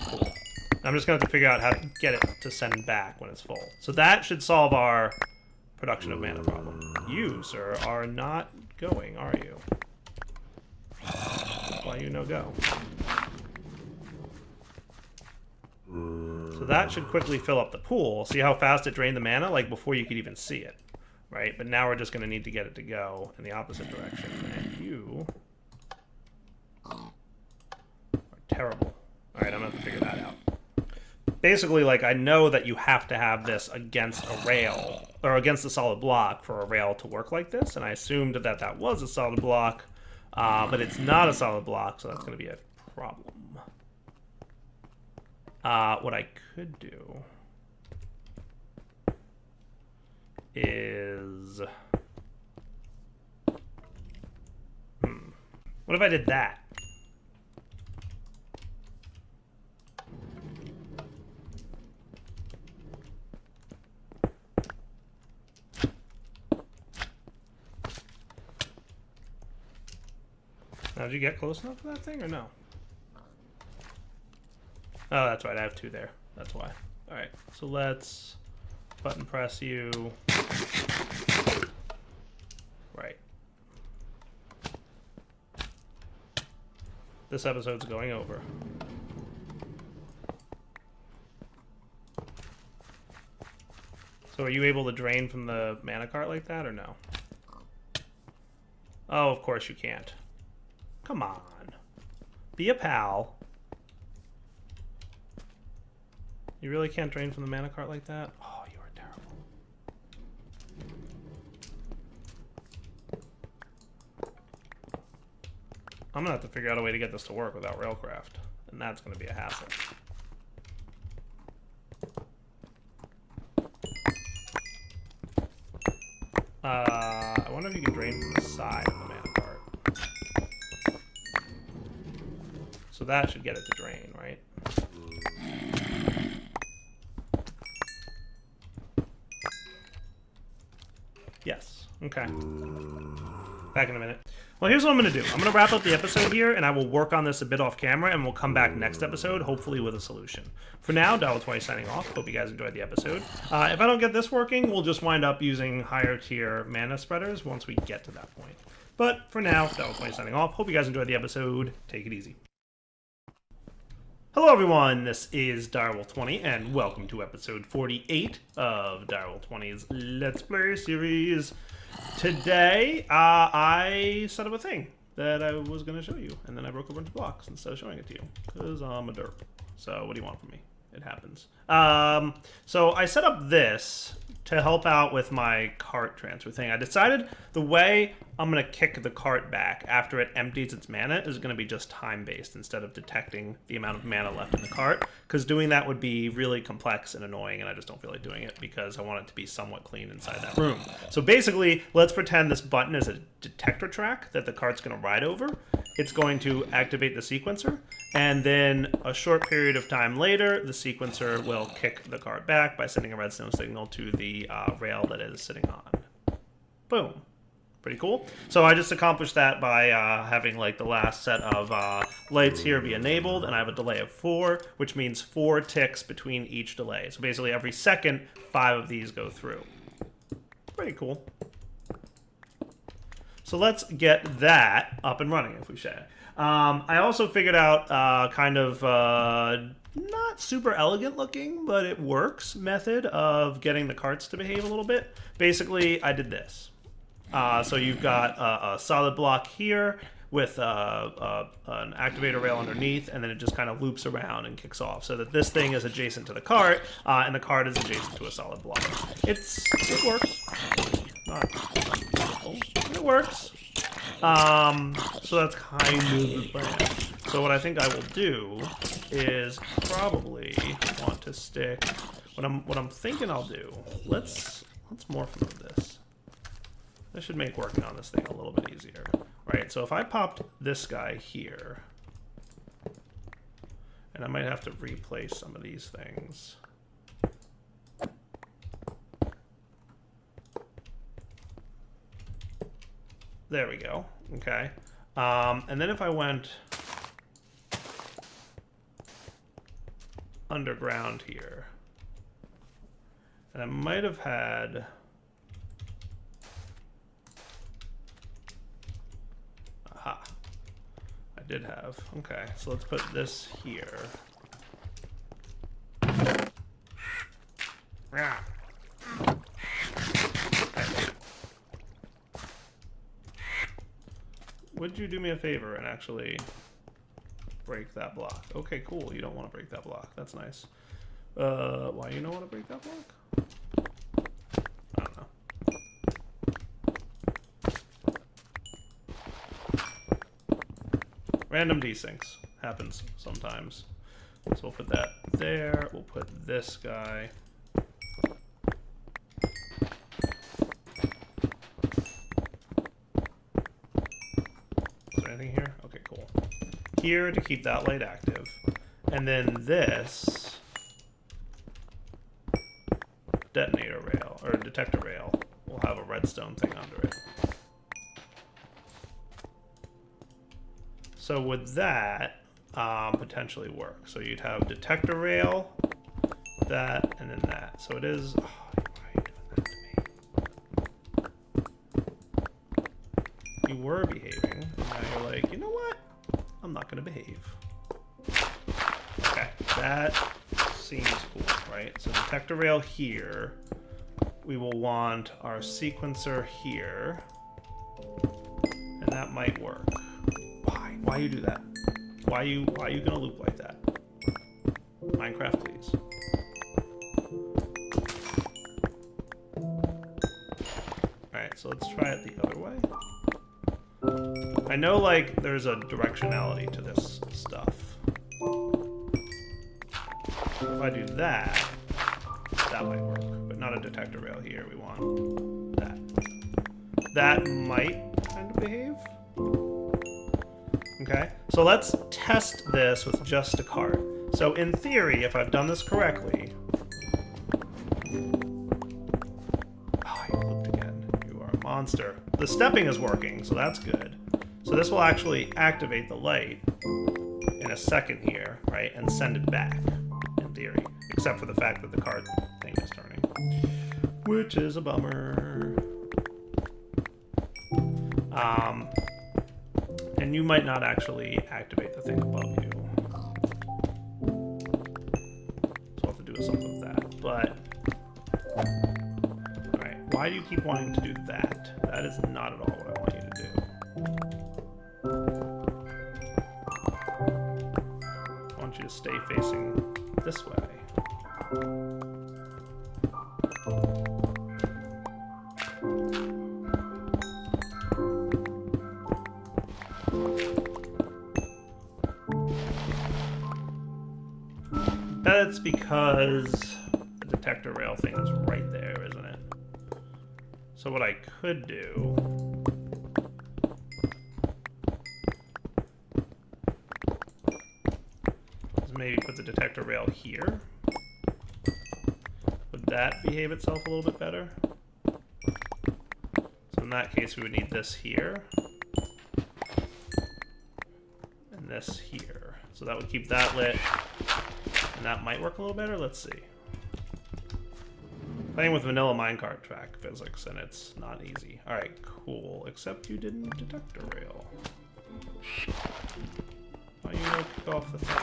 Speaker 1: Cool. I'm just going to have to figure out how to get it to send back when it's full. So that should solve our production of mana problem. You, sir, are not going, are you? Why you no go? So that should quickly fill up the pool. See how fast it drained the mana? Like before you could even see it. Right? But now we're just going to need to get it to go in the opposite direction. And you are terrible. Alright, I'm going to have to figure that out. Basically, like, I know that you have to have this against a rail, or against a solid block for a rail to work like this, and I assumed that that was a solid block, but it's not a solid block, so that's going to be a problem. What I could do is... What if I did that? Now, did you get close enough to that thing or no? Oh, that's right. I have 2 there. That's why. All right. So let's button press you. Right. This episode's going over. So are you able to drain from the mana cart like that or no? Oh, of course you can't. Come on. Be a pal. You really can't drain from the mana cart like that? Oh, you are terrible. I'm gonna have to figure out a way to get this to work without Railcraft, and that's gonna be a hassle. I wonder if you can drain from the side of the mana cart. So that should get it to drain, right? Yes. Okay. Back in a minute. Well, here's what I'm going to do. I'm going to wrap up the episode here, and I will work on this a bit off camera, and we'll come back next episode, hopefully with a solution. For now, Darwell20 signing off. Hope you guys enjoyed the episode. If I don't get this working, we'll just wind up using higher tier mana spreaders once we get to that point. But for now, Darwell20 signing off. Hope you guys enjoyed the episode. Take it easy. Hello everyone, this is Darwell20, and welcome to episode 48 of Darwell20's Let's Play series. Today, I set up a thing that I was going to show you, and then I broke a bunch of blocks instead of showing it to you, because I'm a derp. So what do you want from me? It happens. So I set up this to help out with my cart transfer thing. I decided the way I'm going to kick the cart back after it empties its mana is going to be just time-based instead of detecting the amount of mana left in the cart, because doing that would be really complex and annoying, and I just don't feel like doing it because I want it to be somewhat clean inside that room. So basically, let's pretend this button is a detector track that the cart's going to ride over. It's going to activate the sequencer, and then a short period of time later, the sequencer will kick the cart back by sending a redstone signal to the rail that it is sitting on. Boom. Pretty cool. So I just accomplished that by having like the last set of lights here be enabled, and I have a delay of 4, which means 4 ticks between each delay. So basically every second, 5 of these go through. Pretty cool. So let's get that up and running, if we shall. I also figured out kind of not super elegant looking, but it works method of getting the carts to behave a little bit. Basically, I did this. So you've got a solid block here with an activator rail underneath, and then it just kind of loops around and kicks off, so that this thing is adjacent to the cart, and the cart is adjacent to a solid block. It works. It works. So that's kind of the plan. So what I think I will do is probably want to stick. What I'm thinking I'll do. Let's morph into this. This should make working on this thing a little bit easier. Right, so if I popped this guy here, and I might have to replace some of these things. There we go, okay. And then if I went underground here, and I might have had, aha, I did have, okay, so let's put this here. Would you do me a favor and actually break that block? Okay, cool. You don't want to break that block. That's nice. Why you don't want to break that block? I don't know. Random desyncs. Happens sometimes. So we'll put that there. We'll put this guy. Anything here? here to keep that light active. And then this detonator rail, or detector rail, will have a redstone thing under it. So would that potentially work? So you'd have detector rail, that, and then that. So it is... Oh, why are you doing that to me? You were behaving, and now you're like, you know what? I'm not going to behave. Okay, that seems cool, right? So detector rail here. We will want our sequencer here. And that might work. Why you do that? Why you gonna loop like that? Minecraft, please. Alright, so let's try it the other way. I know, like, there's a directionality to this stuff. If I do that, that might work, but not a detector rail here. We want that. That might kind of behave. Okay, so let's test this with just a cart. So in theory, if I've done this correctly... Oh, you looped again. You are a monster. The stepping is working, so that's good. So this will actually activate the light in a second here, right? And send it back, in theory. Except for the fact that the cart thing is turning. Which is a bummer. And you might not actually activate the thing above you. So I'll have to do something with that. But, alright, why do you keep wanting to do that? That is not at all what I want you to do. I want you to stay facing this way. That's because the detector rail thing is right there, isn't it? So what I could do is maybe put the detector rail here. Would that behave itself a little bit better? So in that case, we would need this here. And this here. So that would keep that lit. And that might work a little better. Let's see. Playing with vanilla minecart track physics, and it's not easy. Alright, cool. Except you didn't detector rail. Why don't you go kick off the thing?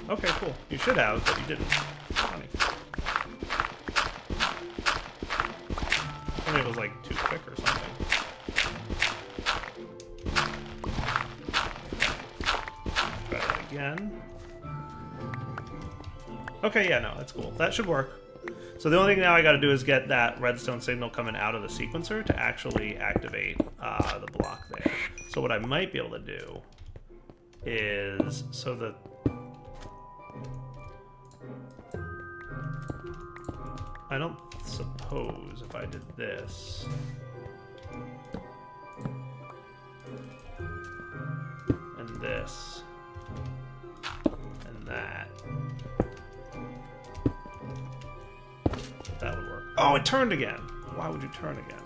Speaker 1: Okay, cool. You should have, but you didn't. Funny. I think it was like too quick or something. Try that again. Okay, yeah, no, that's cool. That should work. So the only thing now I gotta do is get that redstone signal coming out of the sequencer to actually activate the block there. So what I might be able to do is, so the I don't suppose if I did this. And this. And that. That would work. Oh, it turned again! Why would you turn again?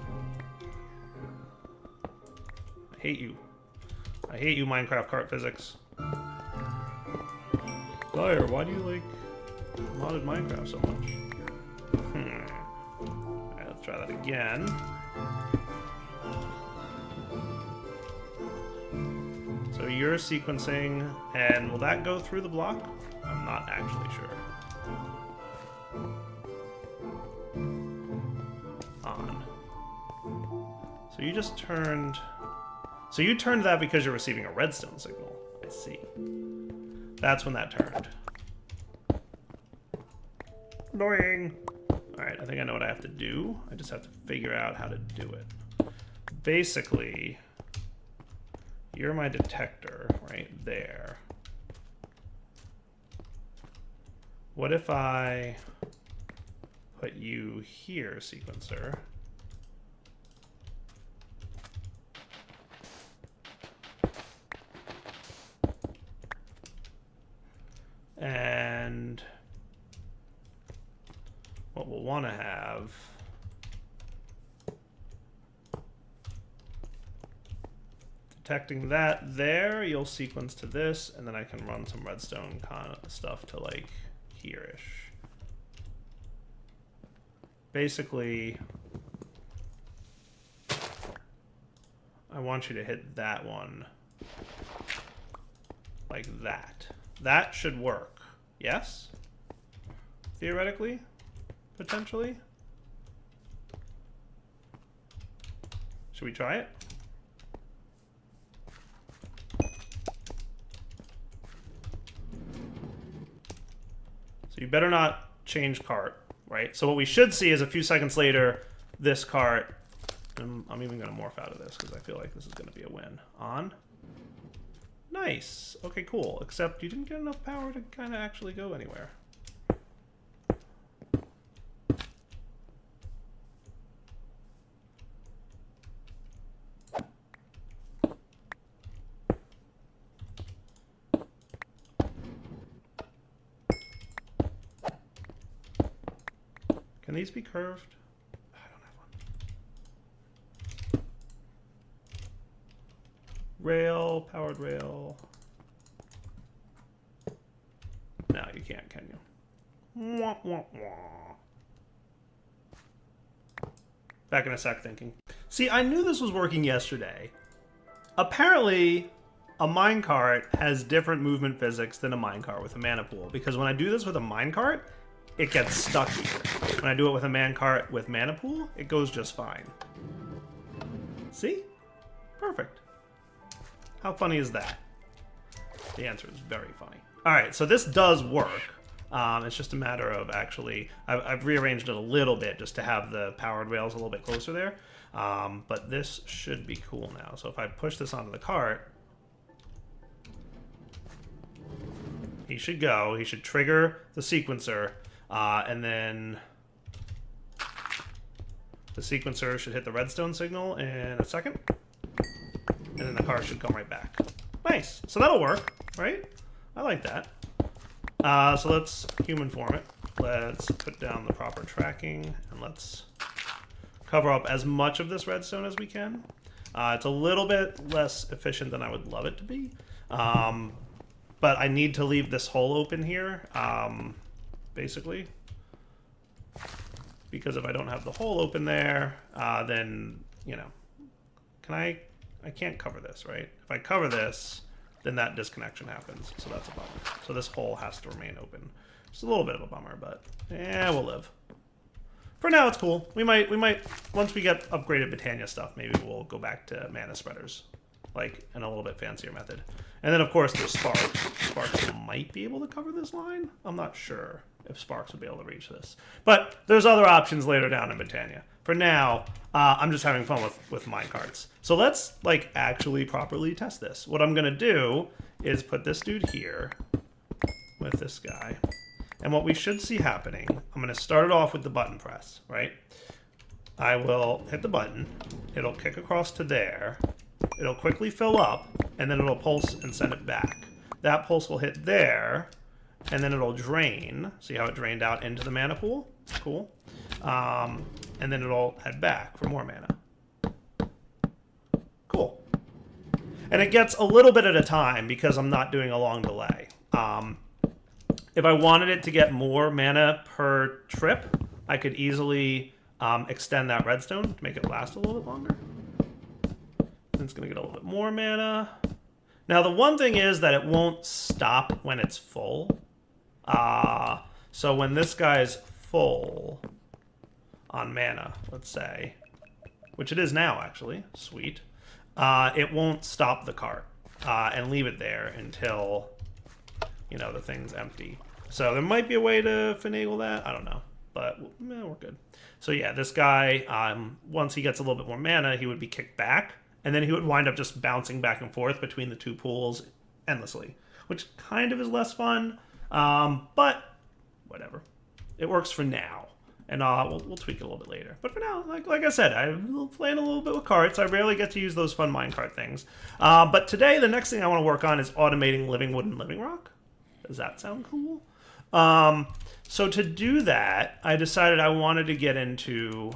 Speaker 1: I hate you. I hate you, Minecraft cart physics. Liar, why do you like modded Minecraft so much? Alright, let's try that again. So you're sequencing, and will that go through the block? I'm not actually sure. On. So you just turned... So you turned that because you're receiving a redstone signal. I see. That's when that turned. Annoying! Alright, I think I know what I have to do. I just have to figure out how to do it. Basically, you're my detector right there. What if I put you here, sequencer? And what we'll want to have detecting that there, you'll sequence to this, and then I can run some redstone kind of stuff to like here-ish. Basically, I want you to hit that one like that. That should work. Yes? Theoretically? Potentially? Should we try it? So you better not change cart, right? So what we should see is a few seconds later, this cart, and I'm even going to morph out of this because I feel like this is going to be a win. On. Nice. Okay, cool. Except you didn't get enough power to kind of actually go anywhere. Can these be curved? I don't have one. Rail, powered rail. No, you can't, can you? Wah, wah, wah. Back in a sec thinking. See, I knew this was working yesterday. Apparently, a minecart has different movement physics than a minecart with a mana pool. Because when I do this with a minecart, it gets stuck here. When I do it with a minecart with mana pool, it goes just fine. See? Perfect. How funny is that? The answer is very funny. All right, so this does work. It's just a matter of actually, I've rearranged it a little bit just to have the powered rails a little bit closer there. But this should be cool now. So if I push this onto the cart, he should go. He should trigger the sequencer. And then the sequencer should hit the redstone signal in a second. And then the car should come right back. Nice. So that'll work, right? I like that. So let's human form it. Let's put down the proper tracking. And let's cover up as much of this redstone as we can. It's a little bit less efficient than I would love it to be. But I need to leave this hole open here. Basically, because if I don't have the hole open there, then, you know, I can't cover this, right? If I cover this, then that disconnection happens, so that's a bummer. So this hole has to remain open. It's a little bit of a bummer, but yeah, we'll live. For now, it's cool. We might, once we get upgraded Botania stuff, maybe we'll go back to mana spreaders, like in a little bit fancier method. And then, of course, there's Sparks. Sparks might be able to cover this line. I'm not sure if Sparks will be able to reach this. But there's other options later down in Botania. For now, I'm just having fun with minecarts. So let's, like, actually properly test this. What I'm going to do is put this dude here with this guy. And what we should see happening, I'm going to start it off with the button press, right? I will hit the button. It'll kick across to there. It'll quickly fill up, and then it'll pulse and send it back. That pulse will hit there, and then it'll drain. See how it drained out into the mana pool? Cool. And then it'll head back for more mana. Cool. And it gets a little bit at a time because I'm not doing a long delay. If I wanted it to get more mana per trip, I could easily extend that redstone to make it last a little bit longer. It's going to get a little bit more mana. Now, the one thing is that it won't stop when it's full. So when this guy's full on mana, let's say, which it is now, actually, sweet, it won't stop the cart and leave it there until, you know, the thing's empty. So there might be a way to finagle that. I don't know, but we're good. So yeah, this guy, once he gets a little bit more mana, he would be kicked back. And then he would wind up just bouncing back and forth between the two pools endlessly, which kind of is less fun, but whatever. It works for now, and we'll tweak it a little bit later. But for now, like I said, I'm playing a little bit with carts. I rarely get to use those fun minecart things. But today, the next thing I want to work on is automating living wood and living rock. Does that sound cool? So to do that, I decided I wanted to get into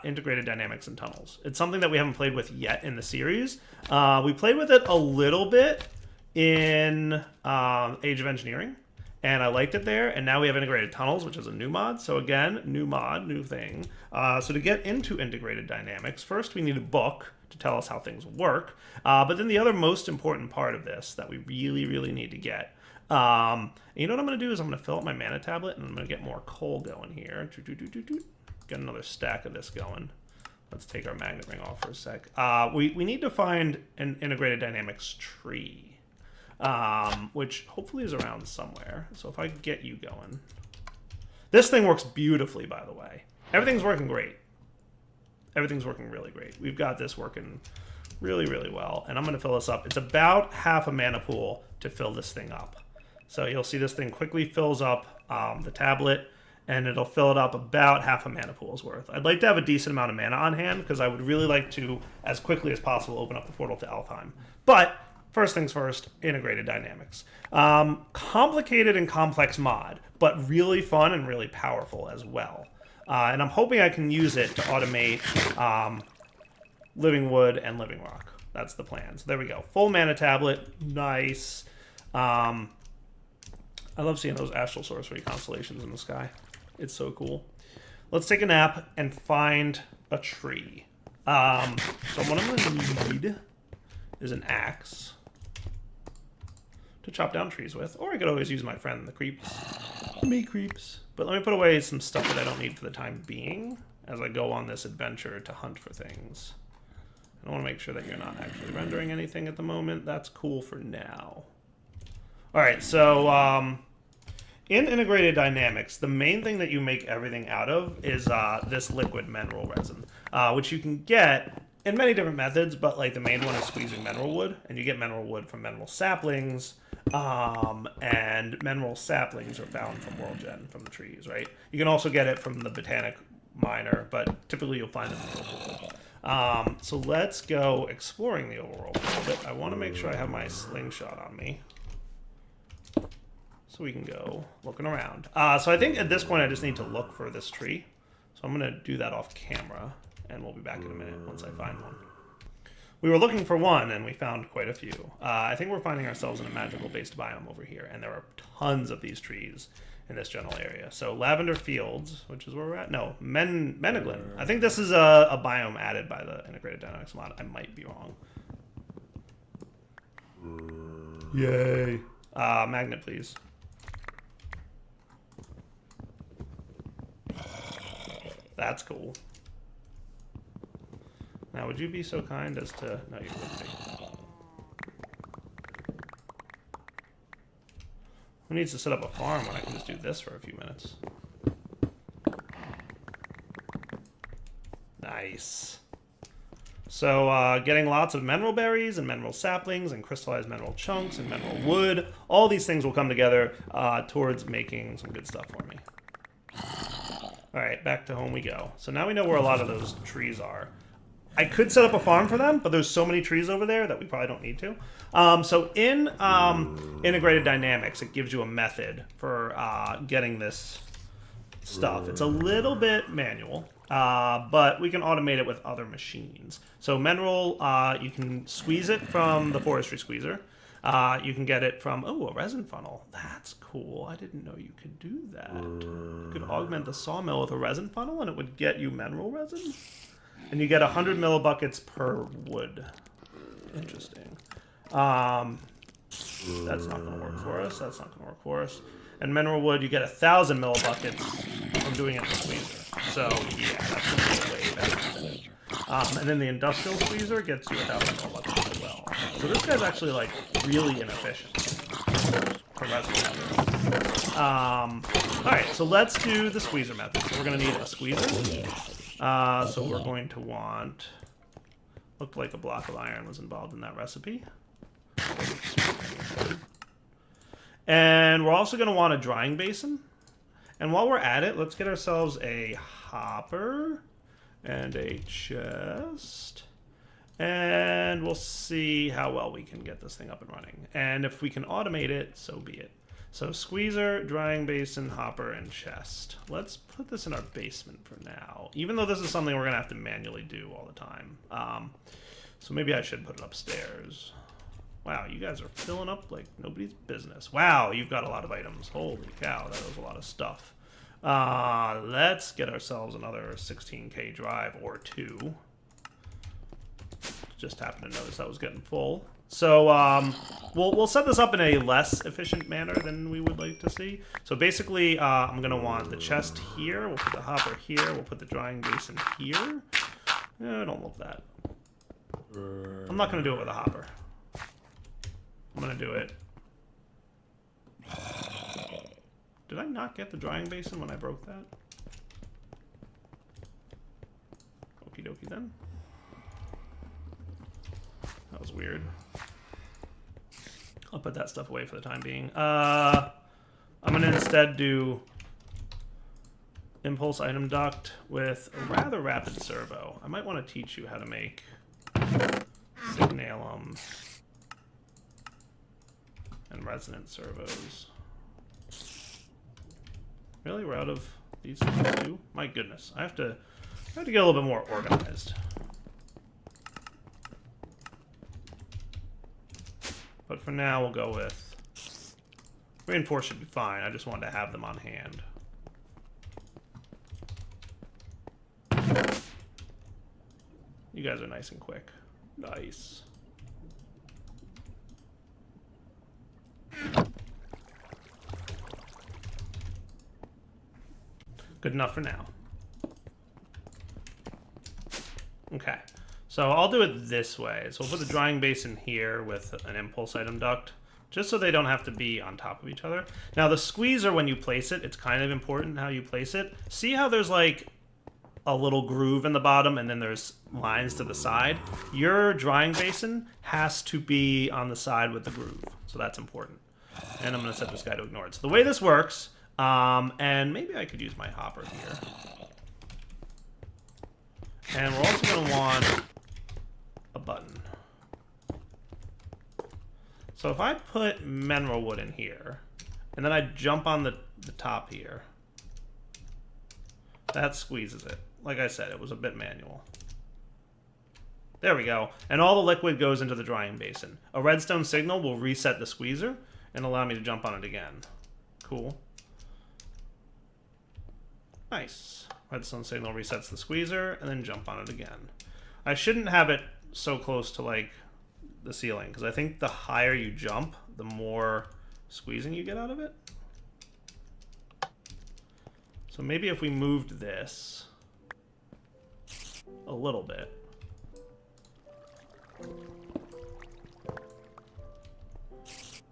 Speaker 1: integrated dynamics and tunnels. It's something that we haven't played with yet in the series. We played with it a little bit in Age of Engineering, and I liked it there. And now we have integrated tunnels, which is a new mod. So again, new mod, new thing. So to get into integrated dynamics, first we need a book to tell us how things work. But then the other most important part of this that we really, really need to get. You know what I'm going to do is I'm going to fill up my mana tablet, and I'm going to get more coal going here. Get another stack of this going. Let's take our magnet ring off for a sec. We need to find an integrated dynamics tree, which hopefully is around somewhere. So if I get you going. This thing works beautifully, by the way. Everything's working great. Everything's working really great. We've got this working really, really well. And I'm going to fill this up. It's about half a mana pool to fill this thing up. So you'll see this thing quickly fills up the tablet, and it'll fill it up about half a mana pool's worth. I'd like to have a decent amount of mana on hand, because I would really like to, as quickly as possible, open up the portal to Alfheim. But first things first, integrated dynamics. Complicated and complex mod, but really fun and really powerful as well. And I'm hoping I can use it to automate Living Wood and Living Rock. That's the plan. So there we go. Full mana tablet. Nice. I love seeing those Astral Sorcery constellations in the sky. It's so cool. Let's take a nap and find a tree. So what I'm going to need is an axe to chop down trees with. Or I could always use my friend, the creeps. Me creeps. But let me put away some stuff that I don't need for the time being as I go on this adventure to hunt for things. I want to make sure that you're not actually rendering anything at the moment. That's cool for now. All right, so in integrated dynamics, the main thing that you make everything out of is this liquid mineral resin, which you can get in many different methods, but like the main one is squeezing mineral wood, and you get mineral wood from mineral saplings, and mineral saplings are found from World Gen, from the trees, right? You can also get it from the botanic miner, but typically you'll find it in the overworld. So let's go exploring the overworld a little bit. I want to make sure I have my slingshot on me, so we can go looking around. So I think at this point I just need to look for this tree. So I'm going to do that off camera, and we'll be back in a minute once I find one. We were looking for one, and we found quite a few. I think we're finding ourselves in a magical-based biome over here, and there are tons of these trees in this general area. So Lavender Fields, which is where we're at. No, Meneglin. I think this is a biome added by the Integrated Dynamics mod. I might be wrong. Yay. Magnet, please. That's cool. Now, would you be so kind as to... No, you wouldn't be. Who needs to set up a farm when I can just do this for a few minutes? Nice. So, getting lots of mineral berries and mineral saplings and crystallized mineral chunks and mineral wood. All these things will come together towards making some good stuff for me. Alright, back to home we go. So now we know where a lot of those trees are. I could set up a farm for them, but there's so many trees over there that we probably don't need to. So in Integrated Dynamics, it gives you a method for getting this stuff. It's a little bit manual, but we can automate it with other machines. So mineral, you can squeeze it from the forestry squeezer. You can get it from, a resin funnel. That's cool. I didn't know you could do that. You could augment the sawmill with a resin funnel, and it would get you mineral resin. And you get 100 millibuckets per wood. Interesting. That's not going to work for us. That's not going to work for us. And mineral wood, you get 1,000 millibuckets from doing it in the squeezer. So, yeah, that's going to be way better. And then the industrial squeezer gets you 1,000 millibuckets as well. So this guy's actually, like, really inefficient for resin. Alright, so let's do the squeezer method. So we're going to need a squeezer. So we're going to want... Looked like a block of iron was involved in that recipe. And we're also going to want a drying basin. And while we're at it, let's get ourselves a hopper and a chest. And we'll see how well we can get this thing up and running. And if we can automate it, so be it. So squeezer, drying basin, hopper, and chest. Let's put this in our basement for now. Even though this is something we're going to have to manually do all the time. So maybe I should put it upstairs. Wow, you guys are filling up like nobody's business. Wow, you've got a lot of items. Holy cow, that was a lot of stuff. Let's get ourselves another 16K drive or two. Just happened to notice that was getting full. So we'll set this up in a less efficient manner than we would like to see. So basically, I'm going to want the chest here. We'll put the hopper here. We'll put the drying basin here. I don't love that. I'm not going to do it with a hopper. I'm going to do it. Did I not get the drying basin when I broke that? Okie dokie then. That was weird. I'll put that stuff away for the time being. I'm going to instead do impulse item duct with a rather rapid servo. I might want to teach you how to make signalum and resonant servos. Really? We're out of these two? My goodness. I have to get a little bit more organized. But for now, we'll go with reinforce should be fine. I just wanted to have them on hand. You guys are nice and quick. Nice. Good enough for now. Okay. So I'll do it this way. So we'll put the drying basin here with an impulse item duct, just so they don't have to be on top of each other. Now the squeezer, when you place it, it's kind of important how you place it. See how there's like a little groove in the bottom and then there's lines to the side? Your drying basin has to be on the side with the groove. So that's important. And I'm going to set this guy to ignore it. So the way this works, and maybe I could use my hopper here. And we're also going to want a button. So if I put mineral wood in here, and then I jump on the top here, that squeezes it. Like I said, it was a bit manual. There we go. And all the liquid goes into the drying basin. A redstone signal will reset the squeezer and allow me to jump on it again. Cool. Nice. Redstone signal resets the squeezer and then jump on it again. I shouldn't have it so close to like the ceiling because I think the higher you jump, the more squeezing you get out of it. So maybe if we moved this a little bit.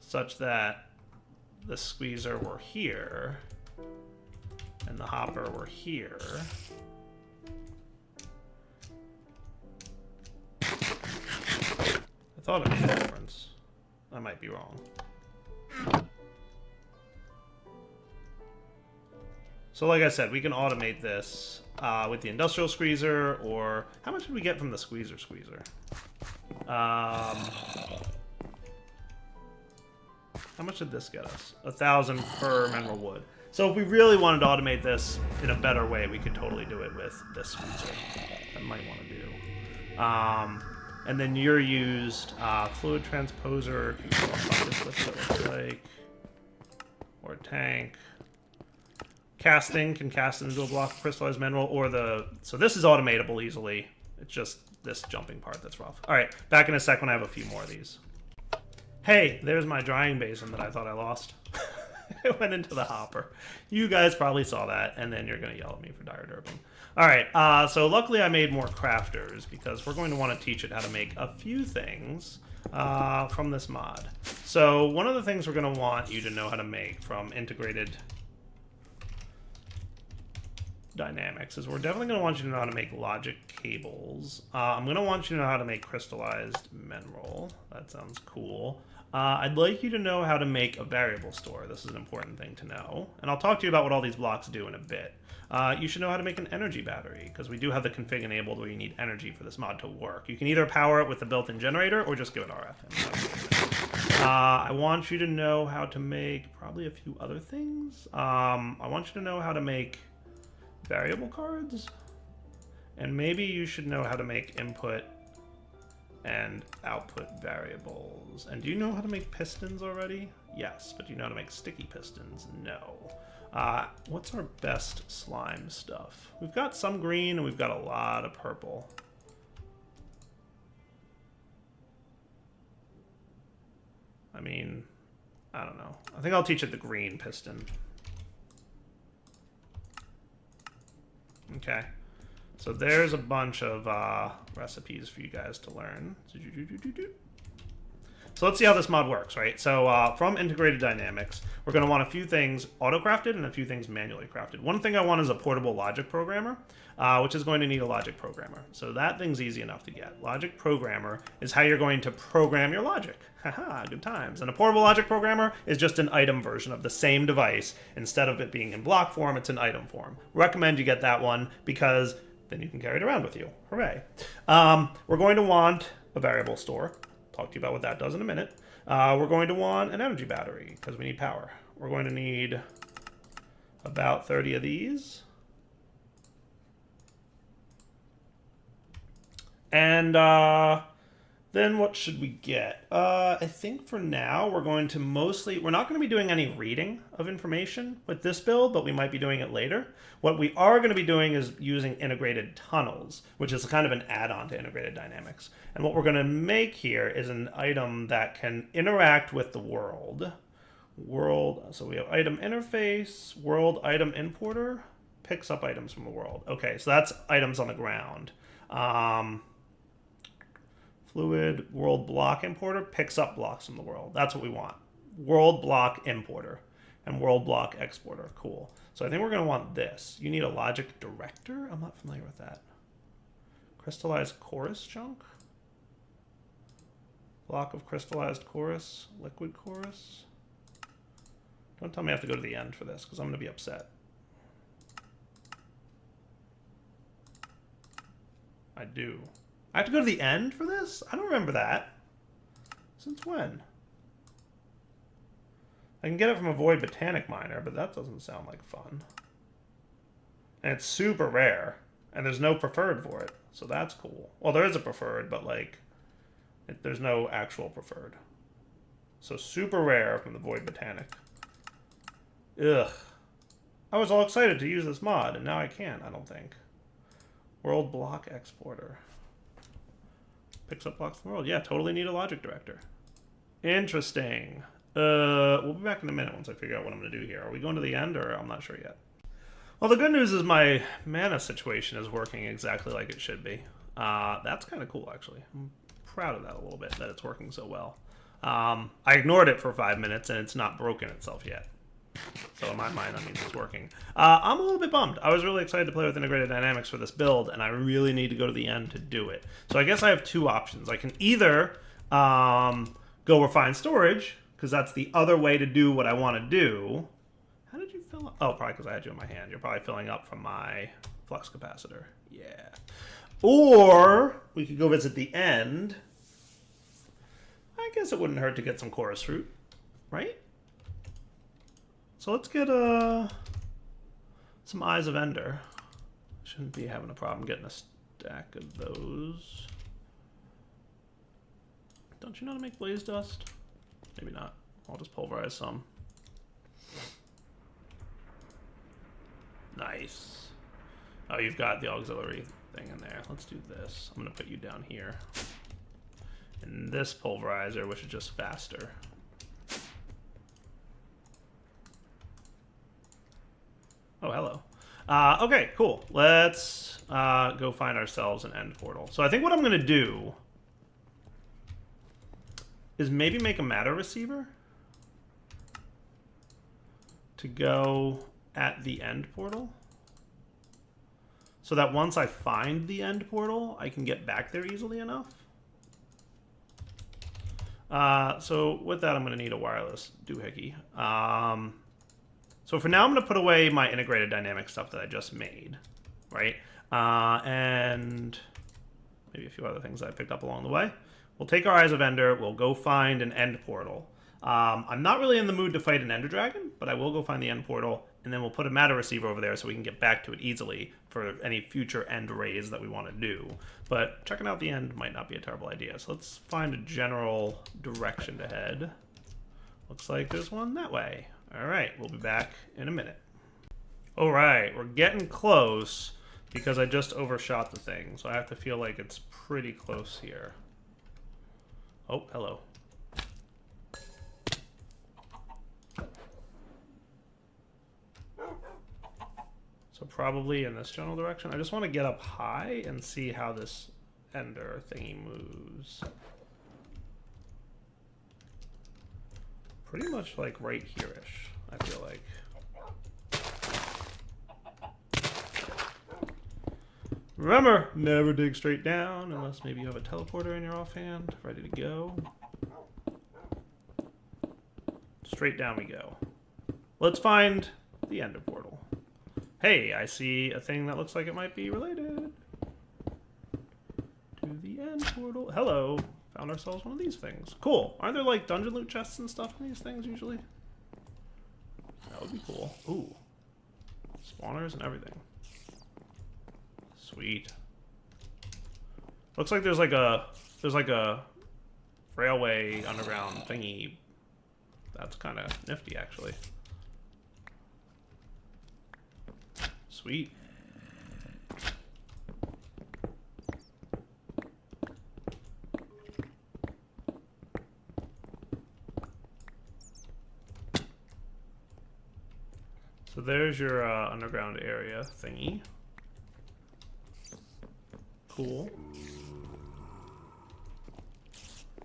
Speaker 1: Such that the squeezer were here and the hopper were here. I thought it made a difference. I might be wrong. So like I said, we can automate this with the industrial squeezer, or how much did we get from the squeezer? How much did this get us? 1,000 per mineral wood. So if we really wanted to automate this in a better way, we could totally do it with this squeezer. I might want to do. And then you're used fluid transposer, what's it look like, or a tank. Casting can cast it into a block of crystallized mineral, or the... So this is automatable easily. It's just this jumping part that's rough. All right, back in a sec when I have a few more of these. Hey, there's my drying basin that I thought I lost. It went into the hopper. You guys probably saw that, and then you're going to yell at me for dire derping. All right, so luckily I made more crafters, because we're going to want to teach it how to make a few things from this mod. So one of the things we're going to want you to know how to make from integrated dynamics is we're definitely going to want you to know how to make logic cables. I'm going to want you to know how to make crystallized mineral. That sounds cool. I'd like you to know how to make a variable store. This is an important thing to know. And I'll talk to you about what all these blocks do in a bit. You should know how to make an energy battery, because we do have the config enabled where you need energy for this mod to work. You can either power it with the built-in generator or just give it RF. I want you to know how to make probably a few other things. I want you to know how to make variable cards. And maybe you should know how to make input and output variables. And do you know how to make pistons already? Yes, but do you know how to make sticky pistons? No. What's our best slime stuff? We've got some green and we've got a lot of purple. I mean, I don't know. I think I'll teach it the green piston. Okay. So there's a bunch of recipes for you guys to learn. So let's see how this mod works, right? So from Integrated Dynamics, we're going to want a few things auto-crafted and a few things manually crafted. One thing I want is a portable logic programmer, which is going to need a logic programmer. So that thing's easy enough to get. Logic programmer is how you're going to program your logic. Haha, good times. And a portable logic programmer is just an item version of the same device. Instead of it being in block form, it's in item form. Recommend you get that one because then you can carry it around with you. Hooray. We're going to want a variable store. Talk to you about what that does in a minute. We're going to want an energy battery because we need power. We're going to need about 30 of these. And then what should we get? I think for now we're going to we're not going to be doing any reading of information with this build, but we might be doing it later. What we are going to be doing is using integrated tunnels, which is kind of an add-on to Integrated Dynamics. And what we're going to make here is an item that can interact with the world. So we have item interface, world item importer, picks up items from the world. Okay, so that's items on the ground. Fluid world block importer picks up blocks from the world. That's what we want. World block importer and world block exporter. Cool. So I think we're going to want this. You need a logic director? I'm not familiar with that. Crystallized chorus chunk? Block of crystallized chorus. Liquid chorus. Don't tell me I have to go to the end for this because I'm going to be upset. I do. I have to go to the end for this? I don't remember that. Since when? I can get it from a Void Botanic Miner, but that doesn't sound like fun. And it's super rare. And there's no preferred for it. So that's cool. Well, there is a preferred, but like, there's no actual preferred. So super rare from the Void Botanic. Ugh. I was all excited to use this mod, and now I can't, I don't think. World block exporter. Picks up blocks from the world. Yeah, totally need a logic director. Interesting. We'll be back in a minute once I figure out what I'm going to do here. Are we going to the end, or I'm not sure yet? Well, the good news is my mana situation is working exactly like it should be. That's kind of cool, actually. I'm proud of that a little bit, that it's working so well. I ignored it for 5 minutes, and it's not broken itself yet. So in my mind, that means it's working. I'm a little bit bummed. I was really excited to play with Integrated Dynamics for this build, and I really need to go to the end to do it. So I guess I have two options. I can either go refine storage, because that's the other way to do what I want to do. How did you fill up? Oh, probably because I had you in my hand. You're probably filling up from my flux capacitor. Yeah. Or we could go visit the end. I guess it wouldn't hurt to get some chorus fruit, right? So let's get some Eyes of Ender. Shouldn't be having a problem getting a stack of those. Don't you know how to make blaze dust? Maybe not. I'll just pulverize some. Nice. Oh, you've got the auxiliary thing in there. Let's do this. I'm going to put you down here. And this pulverizer, which is just faster. Oh, hello. Okay, cool. Let's go find ourselves an end portal. So I think what I'm going to do is maybe make a matter receiver to go at the end portal. So that once I find the end portal, I can get back there easily enough. So with that, I'm going to need a wireless doohickey. So for now, I'm going to put away my Integrated Dynamics stuff that I just made, right? And maybe a few other things I picked up along the way. We'll take our Eyes of Ender. We'll go find an end portal. I'm not really in the mood to fight an Ender Dragon, but I will go find the end portal, and then we'll put a matter receiver over there so we can get back to it easily for any future end raids that we want to do. But checking out the end might not be a terrible idea. So let's find a general direction to head. Looks like there's one that way. All right, we'll be back in a minute. All right, we're getting close because I just overshot the thing, so I have to feel like it's pretty close here. Oh, hello. So probably in this general direction. I just want to get up high and see how this ender thingy moves. Pretty much like right here-ish, I feel like. Remember, never dig straight down unless maybe you have a teleporter in your offhand, ready to go. Straight down we go. Let's find the ender portal. Hey, I see a thing that looks like it might be related to the end portal. Hello. Found ourselves one of these things. Cool. Aren't there like dungeon loot chests and stuff in these things usually? That would be cool. Ooh. Spawners and everything. Sweet. Looks like there's like a railway underground thingy. That's kind of nifty actually. Sweet. So there's your underground area thingy. Cool.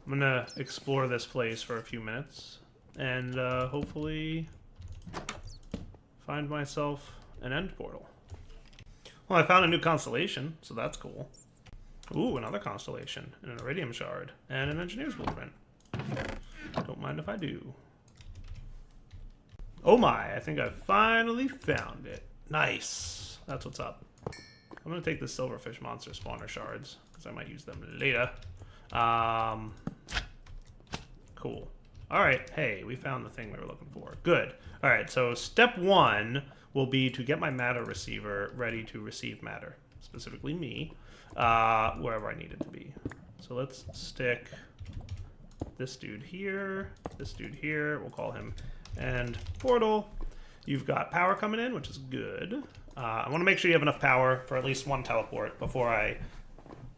Speaker 1: I'm gonna explore this place for a few minutes and hopefully find myself an end portal. Well, I found a new constellation, so that's cool. Ooh, another constellation, and an iridium shard, and an engineer's blueprint. Don't mind if I do. Oh my, I think I finally found it. Nice. That's what's up. I'm going to take the silverfish monster spawner shards, because I might use them later. Cool. Alright, hey, we found the thing we were looking for. Good. Alright, so step one will be to get my matter receiver ready to receive matter, specifically me, wherever I need it to be. So let's stick this dude here, we'll call him end portal. You've got power coming in, which is good. I want to make sure you have enough power for at least one teleport before I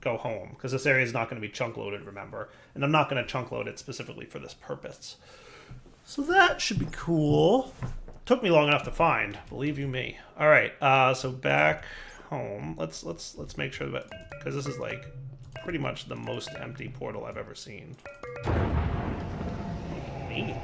Speaker 1: go home, because this area is not going to be chunk loaded, remember, and I'm not going to chunk load it specifically for this purpose. So that should be cool. Took me long enough to find, believe you me. All right, so back home. Let's make sure that, because this is like pretty much the most empty portal I've ever seen. Neat.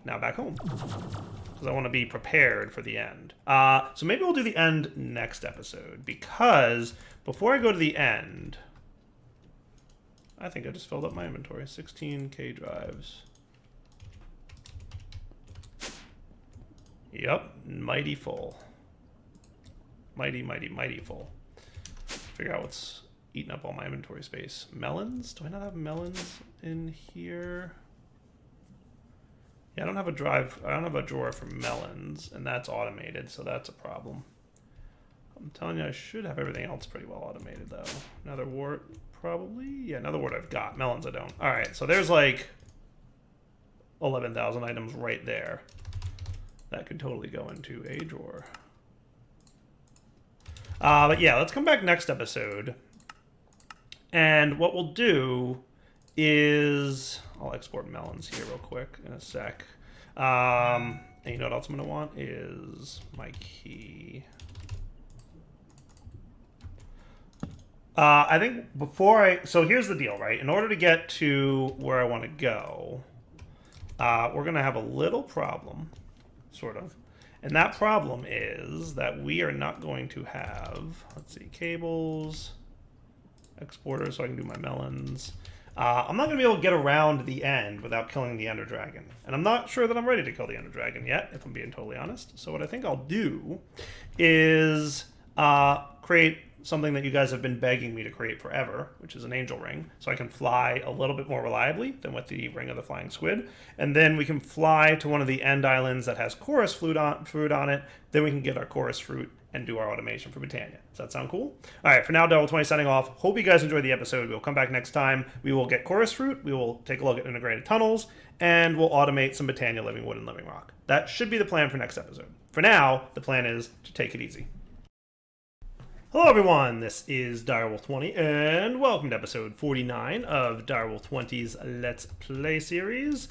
Speaker 1: Now back home, because I want to be prepared for the end. So maybe we'll do the end next episode, because before I go to the end, I think I just filled up my inventory. 16K drives. Yep, mighty full. Mighty, mighty, mighty full. Figure out what's eating up all my inventory space. Melons? Do I not have melons in here? Yeah, I don't have a drawer for melons, and that's automated, so that's a problem. I'm telling you, I should have everything else pretty well automated, though. Another wart, probably? Yeah, another wart I've got. Melons I don't. Alright, so there's like 11,000 items right there. That could totally go into a drawer. But yeah, let's come back next episode. And what we'll do is... I'll export melons here real quick in a sec. And you know what else I'm going to want is my key. I think before I... So here's the deal, right? In order to get to where I want to go, we're going to have a little problem, sort of. And that problem is that we are not going to have... Let's see, cables, exporters, so I can do my melons. I'm not going to be able to get around the end without killing the Ender Dragon. And I'm not sure that I'm ready to kill the Ender Dragon yet, if I'm being totally honest. So what I think I'll do is create something that you guys have been begging me to create forever, which is an angel ring, so I can fly a little bit more reliably than with the Ring of the Flying Squid. And then we can fly to one of the end islands that has chorus fruit on it. Then we can get our chorus fruit and do our automation for Botania. Does that sound cool? All right, for now, Darwell20 signing off. Hope you guys enjoyed the episode. We'll come back next time. We will get chorus fruit. We will take a look at integrated tunnels, and we'll automate some Botania Living Wood and Living Rock. That should be the plan for next episode. For now, the plan is to take it easy. Hello everyone, this is Direwolf20, and welcome to episode 49 of Direwolf20's Let's Play series.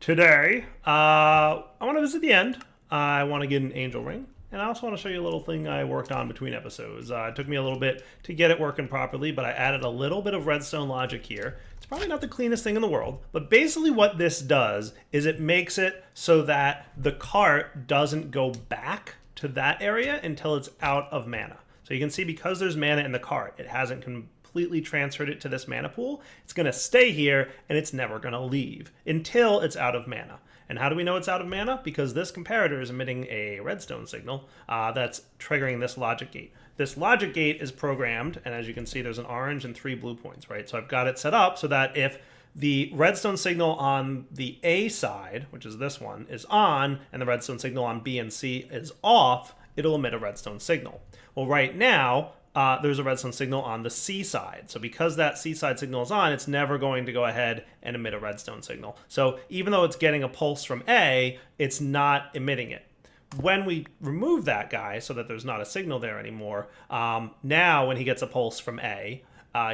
Speaker 1: Today, I want to visit the end. I want to get an angel ring, and I also want to show you a little thing I worked on between episodes. It took me a little bit to get it working properly, but I added a little bit of redstone logic here. It's probably not the cleanest thing in the world, but basically what this does is it makes it so that the cart doesn't go back to that area until it's out of mana. So you can see because there's mana in the cart, it hasn't completely transferred it to this mana pool. It's going to stay here, and it's never going to leave until it's out of mana. And how do we know it's out of mana? Because this comparator is emitting a redstone signal that's triggering this logic gate. This logic gate is programmed, and as you can see, there's an orange and 3 blue points, right? So I've got it set up so that if the redstone signal on the A side, which is this one, is on, and the redstone signal on B and C is off, it'll emit a redstone signal. Well, right now, there's a redstone signal on the C side. So because that C side signal is on, it's never going to go ahead and emit a redstone signal. So even though it's getting a pulse from A, it's not emitting it. When we remove that guy so that there's not a signal there anymore, now when he gets a pulse from A,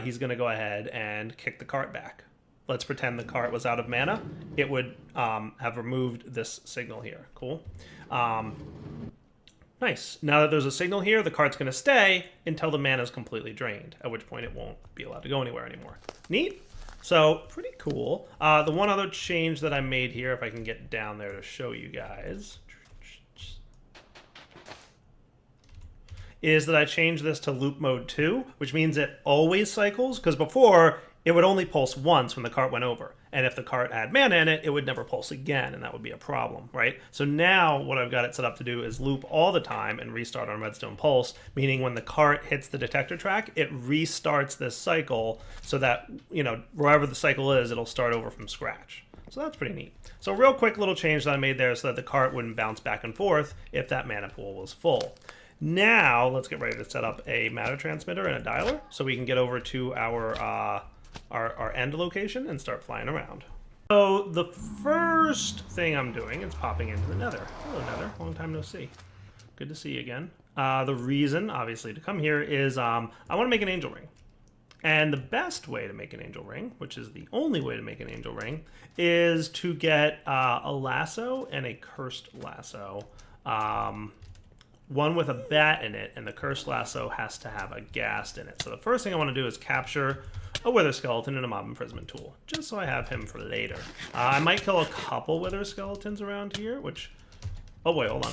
Speaker 1: he's going to go ahead and kick the cart back. Let's pretend the cart was out of mana. It would have removed this signal here. Cool. Nice. Now that there's a signal here, the cart's going to stay until the mana is completely drained, at which point it won't be allowed to go anywhere anymore. Neat. So, pretty cool. The one other change that I made here, if I can get down there to show you guys, is that I changed this to loop mode 2, which means it always cycles, because before it would only pulse once when the cart went over. And if the cart had mana in it, it would never pulse again, and that would be a problem, right? So now what I've got it set up to do is loop all the time and restart on redstone pulse, meaning when the cart hits the detector track, it restarts this cycle so that, you know, wherever the cycle is, it'll start over from scratch. So that's pretty neat. So a real quick little change that I made there so that the cart wouldn't bounce back and forth if that mana pool was full. Now, let's get ready to set up a matter transmitter and a dialer so we can get over to our end location and start flying around. So the first thing I'm doing is popping into the Nether. Hello Nether, long time no see. Good to see you again. The reason, obviously, to come here is I want to make an angel ring. And the best way to make an angel ring, which is the only way to make an angel ring, is to get a lasso and a cursed lasso. One with a bat in it, and the cursed lasso has to have a ghast in it. So the first thing I want to do is capture a wither skeleton and a mob imprisonment tool, just so I have him for later. I might kill a couple wither skeletons around here, which... Oh boy, hold on.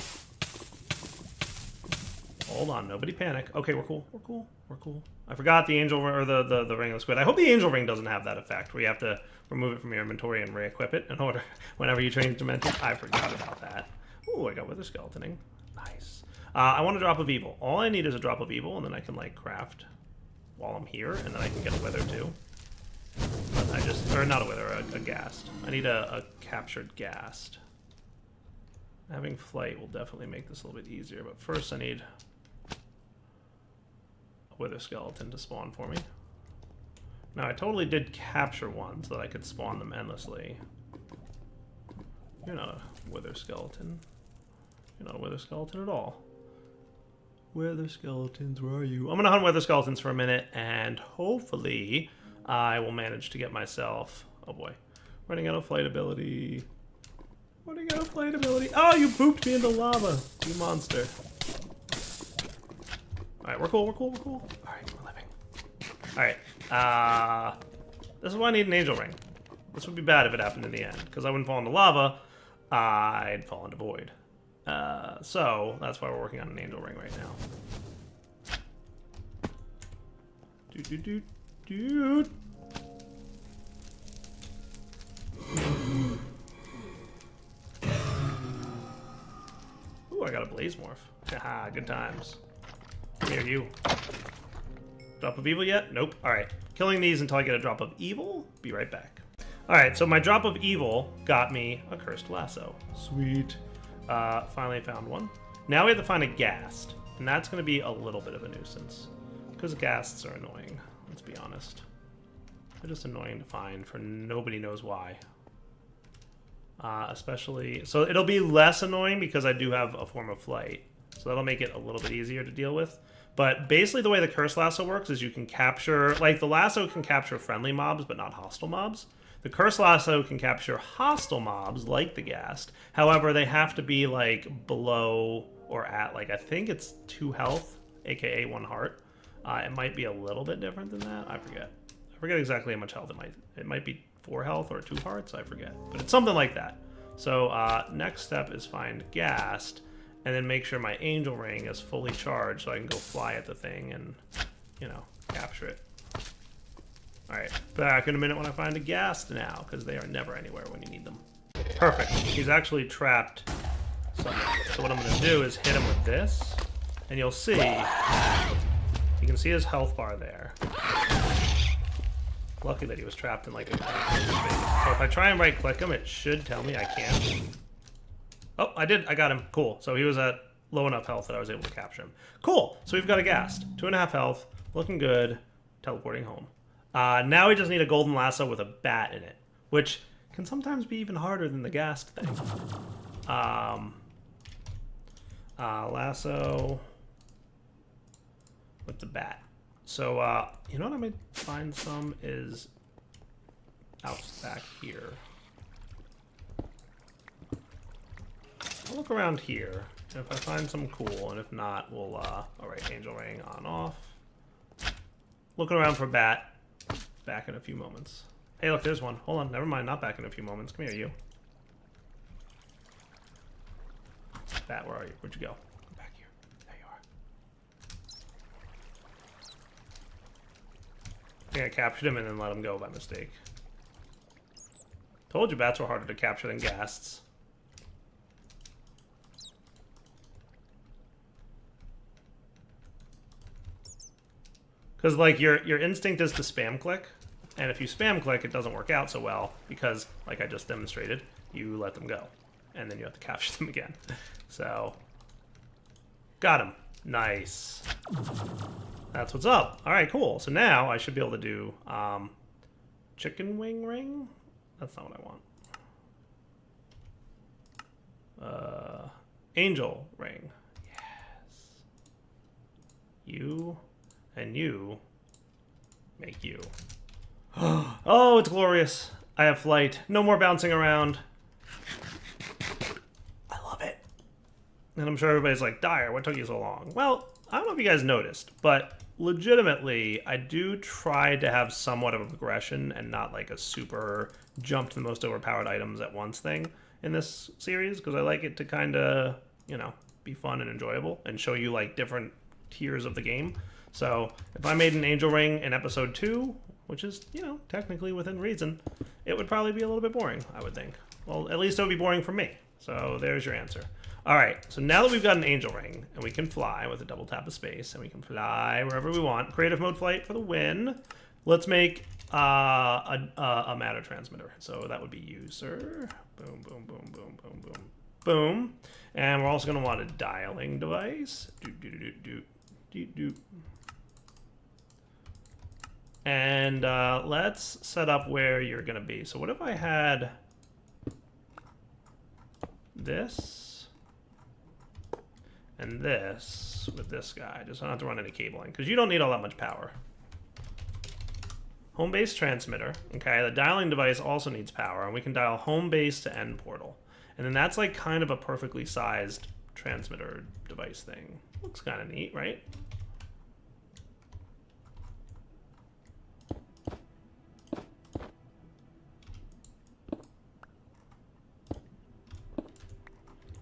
Speaker 1: Hold on, nobody panic. Okay, we're cool, we're cool, we're cool. I forgot the angel or the ring of the squid. I hope the angel ring doesn't have that effect, where you have to remove it from your inventory and re-equip it in order whenever you change dimensions. I forgot about that. Ooh, I got wither skeletoning. Nice. I want a drop of evil. All I need is a drop of evil, and then I can, like, craft while I'm here, and then I can get a wither, too. But I just... Or not a wither, a ghast. I need a captured ghast. Having flight will definitely make this a little bit easier, but first I need a wither skeleton to spawn for me. Now, I totally did capture one so that I could spawn them endlessly. You're not a wither skeleton. You're not a wither skeleton at all. Wither skeletons, where are you? I'm going to hunt wither skeletons for a minute, and hopefully I will manage to get myself... Oh boy. Running out of flight ability. Running out of flight ability. Oh, you pooped me into lava, you monster. Alright, we're cool, we're cool, we're cool. Alright, we're living. Alright, this is why I need an angel ring. This would be bad if it happened in the end, because I wouldn't fall into lava, I'd fall into void. So that's why we're working on an angel ring right now. Dude. Ooh, I got a blaze morph. Haha, good times. Come here, you. Drop of evil yet? Nope. All right. Killing these until I get a drop of evil. Be right back. All right, so my drop of evil got me a cursed lasso. Sweet. Finally found one. Now we have to find a ghast, and that's going to be a little bit of a nuisance because ghasts are annoying. Let's be honest. They're just annoying to find for nobody knows why. Especially, so it'll be less annoying because I do have a form of flight, so that'll make it a little bit easier to deal with. But basically the way the cursed lasso works is you can capture, like the lasso can capture friendly mobs but not hostile mobs. The cursed lasso can capture hostile mobs like the ghast. However, they have to be like below or at, like, I think it's 2 health, aka 1 heart. It might be a little bit different than that. I forget exactly how much health it might be 4 health or 2 hearts. I forget, but it's something like that. So next step is find ghast, and then make sure my angel ring is fully charged so I can go fly at the thing and, you know, capture it. Alright, back in a minute when I find a ghast now, because they are never anywhere when you need them. Perfect. He's actually trapped somewhere. So what I'm going to do is hit him with this, and you'll see, you can see his health bar there. Lucky that he was trapped in like a... So if I try and right click him, it should tell me I can't. Oh, I did. I got him. Cool. So he was at low enough health that I was able to capture him. Cool. So we've got a ghast. 2.5 health. Looking good. Teleporting home. Now we just need a golden lasso with a bat in it, which can sometimes be even harder than the ghast thing. Lasso with the bat. So, you know what I might find some is out back here. I'll look around here, and if I find some cool, and if not, we'll, alright, angel ring on off. Looking around for bat. Back in a few moments. Hey, look, there's one. Hold on, never mind, not back in a few moments. Come here, you. Bat, where are you? Where'd you go? Come back here. There you are. I think I captured him and then let him go by mistake. Told you bats were harder to capture than ghasts. Because, like, your instinct is to spam click, and if you spam click, it doesn't work out so well, because, like I just demonstrated, you let them go, and then you have to capture them again. So, got him. Nice. That's what's up. All right, cool. So now I should be able to do chicken wing ring? That's not what I want. Angel ring. Yes. You... and you make you. Oh, it's glorious. I have flight. No more bouncing around. I love it. And I'm sure everybody's like, Dyer, what took you so long? Well, I don't know if you guys noticed, but legitimately, I do try to have somewhat of a progression and not like a super jump to the most overpowered items at once thing in this series, because I like it to kind of, you know, be fun and enjoyable and show you like different tiers of the game. So if I made an angel ring in episode 2, which is, you know, technically within reason, it would probably be a little bit boring, I would think. Well, at least it would be boring for me. So there's your answer. All right, so now that we've got an angel ring, and we can fly with a double tap of space, and we can fly wherever we want, creative mode flight for the win, let's make a matter transmitter. So that would be user, boom, boom, boom, boom, boom, boom, boom. And we're also gonna want a dialing device, and let's set up where you're gonna be. So what if I had this and this with this guy? Just don't have to run any cabling, because you don't need all that much power. Home base transmitter. Okay, the dialing device also needs power, and we can dial home base to end portal. And then that's like kind of a perfectly sized transmitter device thing. Looks kind of neat, right?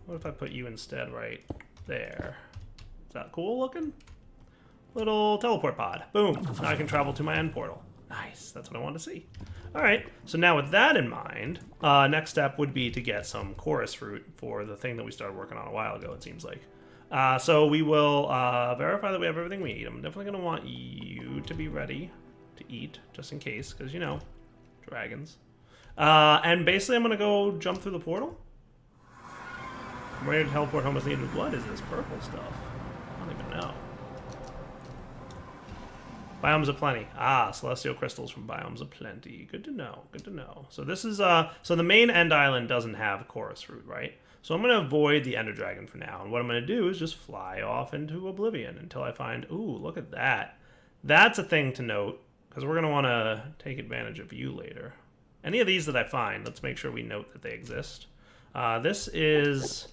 Speaker 1: What if I put you instead right there? Is that cool looking? Little teleport pod. Boom. Now I can travel to my end portal. Nice. That's what I wanted to see. All right. So now with that in mind, next step would be to get some chorus fruit for the thing that we started working on a while ago, it seems like. So we will verify that we have everything we need. I'm definitely going to want you to be ready to eat, just in case, because, you know, dragons. And basically I'm going to go jump through the portal. I'm ready to teleport home with needed. What is this purple stuff? I don't even know. Biomes of Plenty. Ah, celestial crystals from Biomes of Plenty. Good to know. Good to know. So this is so the main end island doesn't have chorus fruit, right? So I'm going to avoid the Ender Dragon for now. And what I'm going to do is just fly off into Oblivion until I find... Ooh, look at that. That's a thing to note, because we're going to want to take advantage of you later. Any of these that I find, let's make sure we note that they exist. This is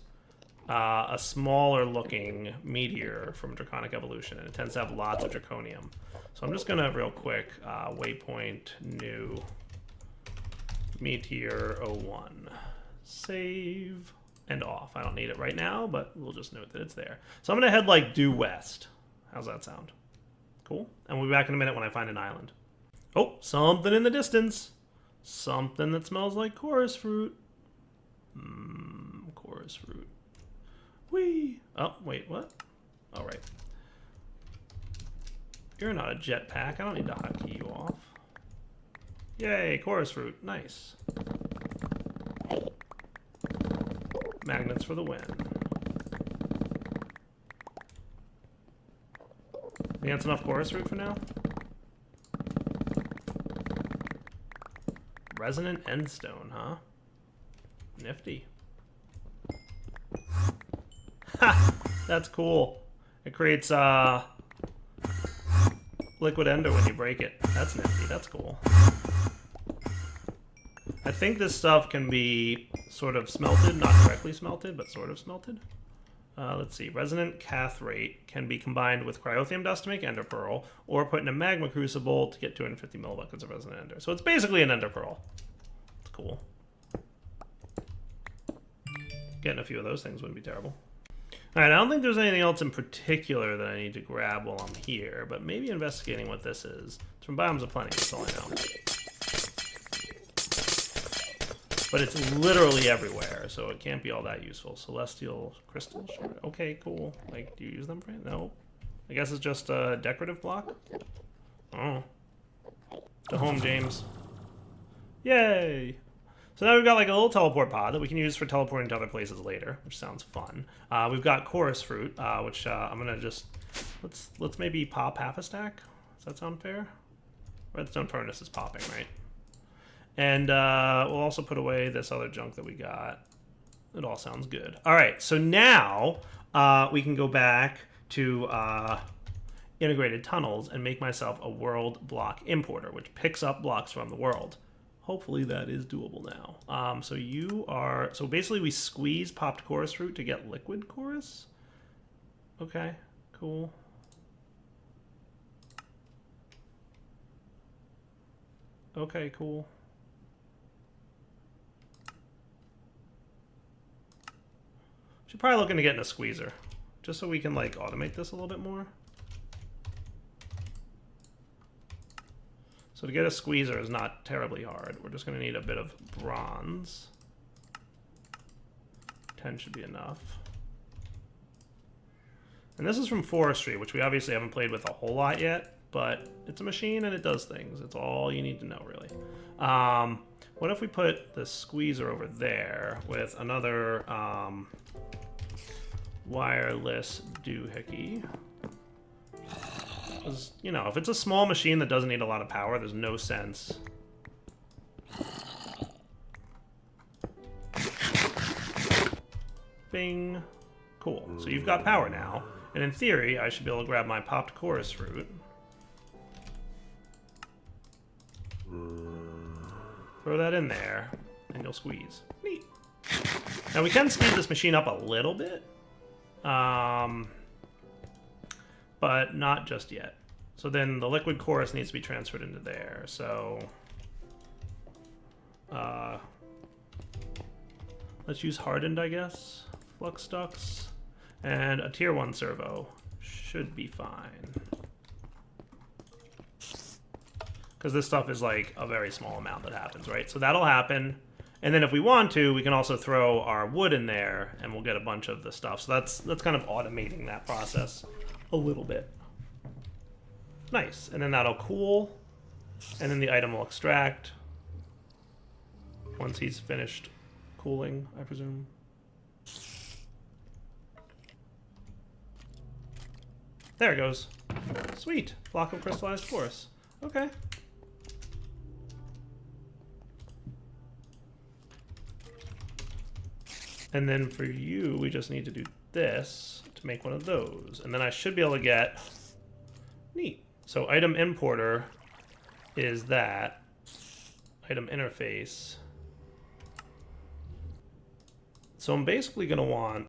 Speaker 1: a smaller looking meteor from Draconic Evolution, and it tends to have lots of draconium. So I'm just going to, real quick, waypoint new Meteor 01. Save and off. I don't need it right now, but we'll just note that it's there. So I'm going to head, like, due west. How's that sound? Cool. And we'll be back in a minute when I find an island. Oh, something in the distance. Something that smells like chorus fruit. Chorus fruit. Whee! Oh, wait, what? Oh, right. You're not a jetpack. I don't need to hotkey you off. Yay, chorus fruit. Nice. Magnets for the win. Think that's enough chorus fruit for now? Resonant Endstone, huh? Nifty. Ha! That's cool. It creates liquid ender when you break it. That's nifty. That's cool. I think this stuff can be sort of smelted, not directly smelted, but sort of smelted. Let's see. Resonant Cathrate can be combined with Cryotheum Dust to make Ender Pearl, or put in a Magma Crucible to get 250 millibuckets of Resonant Ender. So it's basically an Ender Pearl. It's cool. Getting a few of those things wouldn't be terrible. Alright, I don't think there's anything else in particular that I need to grab while I'm here, but maybe investigating what this is. It's from Biomes of Plenty, that's all I know. But it's literally everywhere, so it can't be all that useful. Celestial crystal shard. Okay, cool. Like, do you use them for it? No. I guess it's just a decorative block? Oh. To home, James. Yay! So now we've got like a little teleport pod that we can use for teleporting to other places later, which sounds fun. We've got chorus fruit, which I'm gonna just let's maybe pop half a stack. Does that sound fair? Redstone furnace is popping, right? And we'll also put away this other junk that we got. It all sounds good. All right, so now we can go back to integrated tunnels and make myself a world block importer, which picks up blocks from the world. Hopefully that is doable now. So you are... So basically we squeeze popped chorus fruit to get liquid chorus? Okay, cool. Okay, cool. Should probably look into getting a squeezer, just so we can like automate this a little bit more. So to get a squeezer is not terribly hard. We're just going to need a bit of bronze. 10 should be enough. And this is from Forestry, which we obviously haven't played with a whole lot yet, but it's a machine and it does things. It's all you need to know, really. What if we put the squeezer over there with another wireless doohickey? Because, you know, if it's a small machine that doesn't need a lot of power, there's no sense. Bing. Cool. So you've got power now. And in theory, I should be able to grab my popped chorus fruit. Throw that in there, and you'll squeeze. Neat. Now we can speed this machine up a little bit. But not just yet. So then the liquid chorus needs to be transferred into there. So let's use hardened, I guess. Flux ducts. And a tier 1 servo should be fine. Because this stuff is like a very small amount that happens, right? So that'll happen. And then if we want to, we can also throw our wood in there, and we'll get a bunch of the stuff. So that's kind of automating that process a little bit. Nice. And then that'll cool, and then the item will extract once he's finished cooling, I presume. There it goes. Sweet. Block of crystallized force. Okay. And then for you, we just need to do this to make one of those. And then I should be able to get... Neat. So item importer is that. Item interface. So I'm basically going to want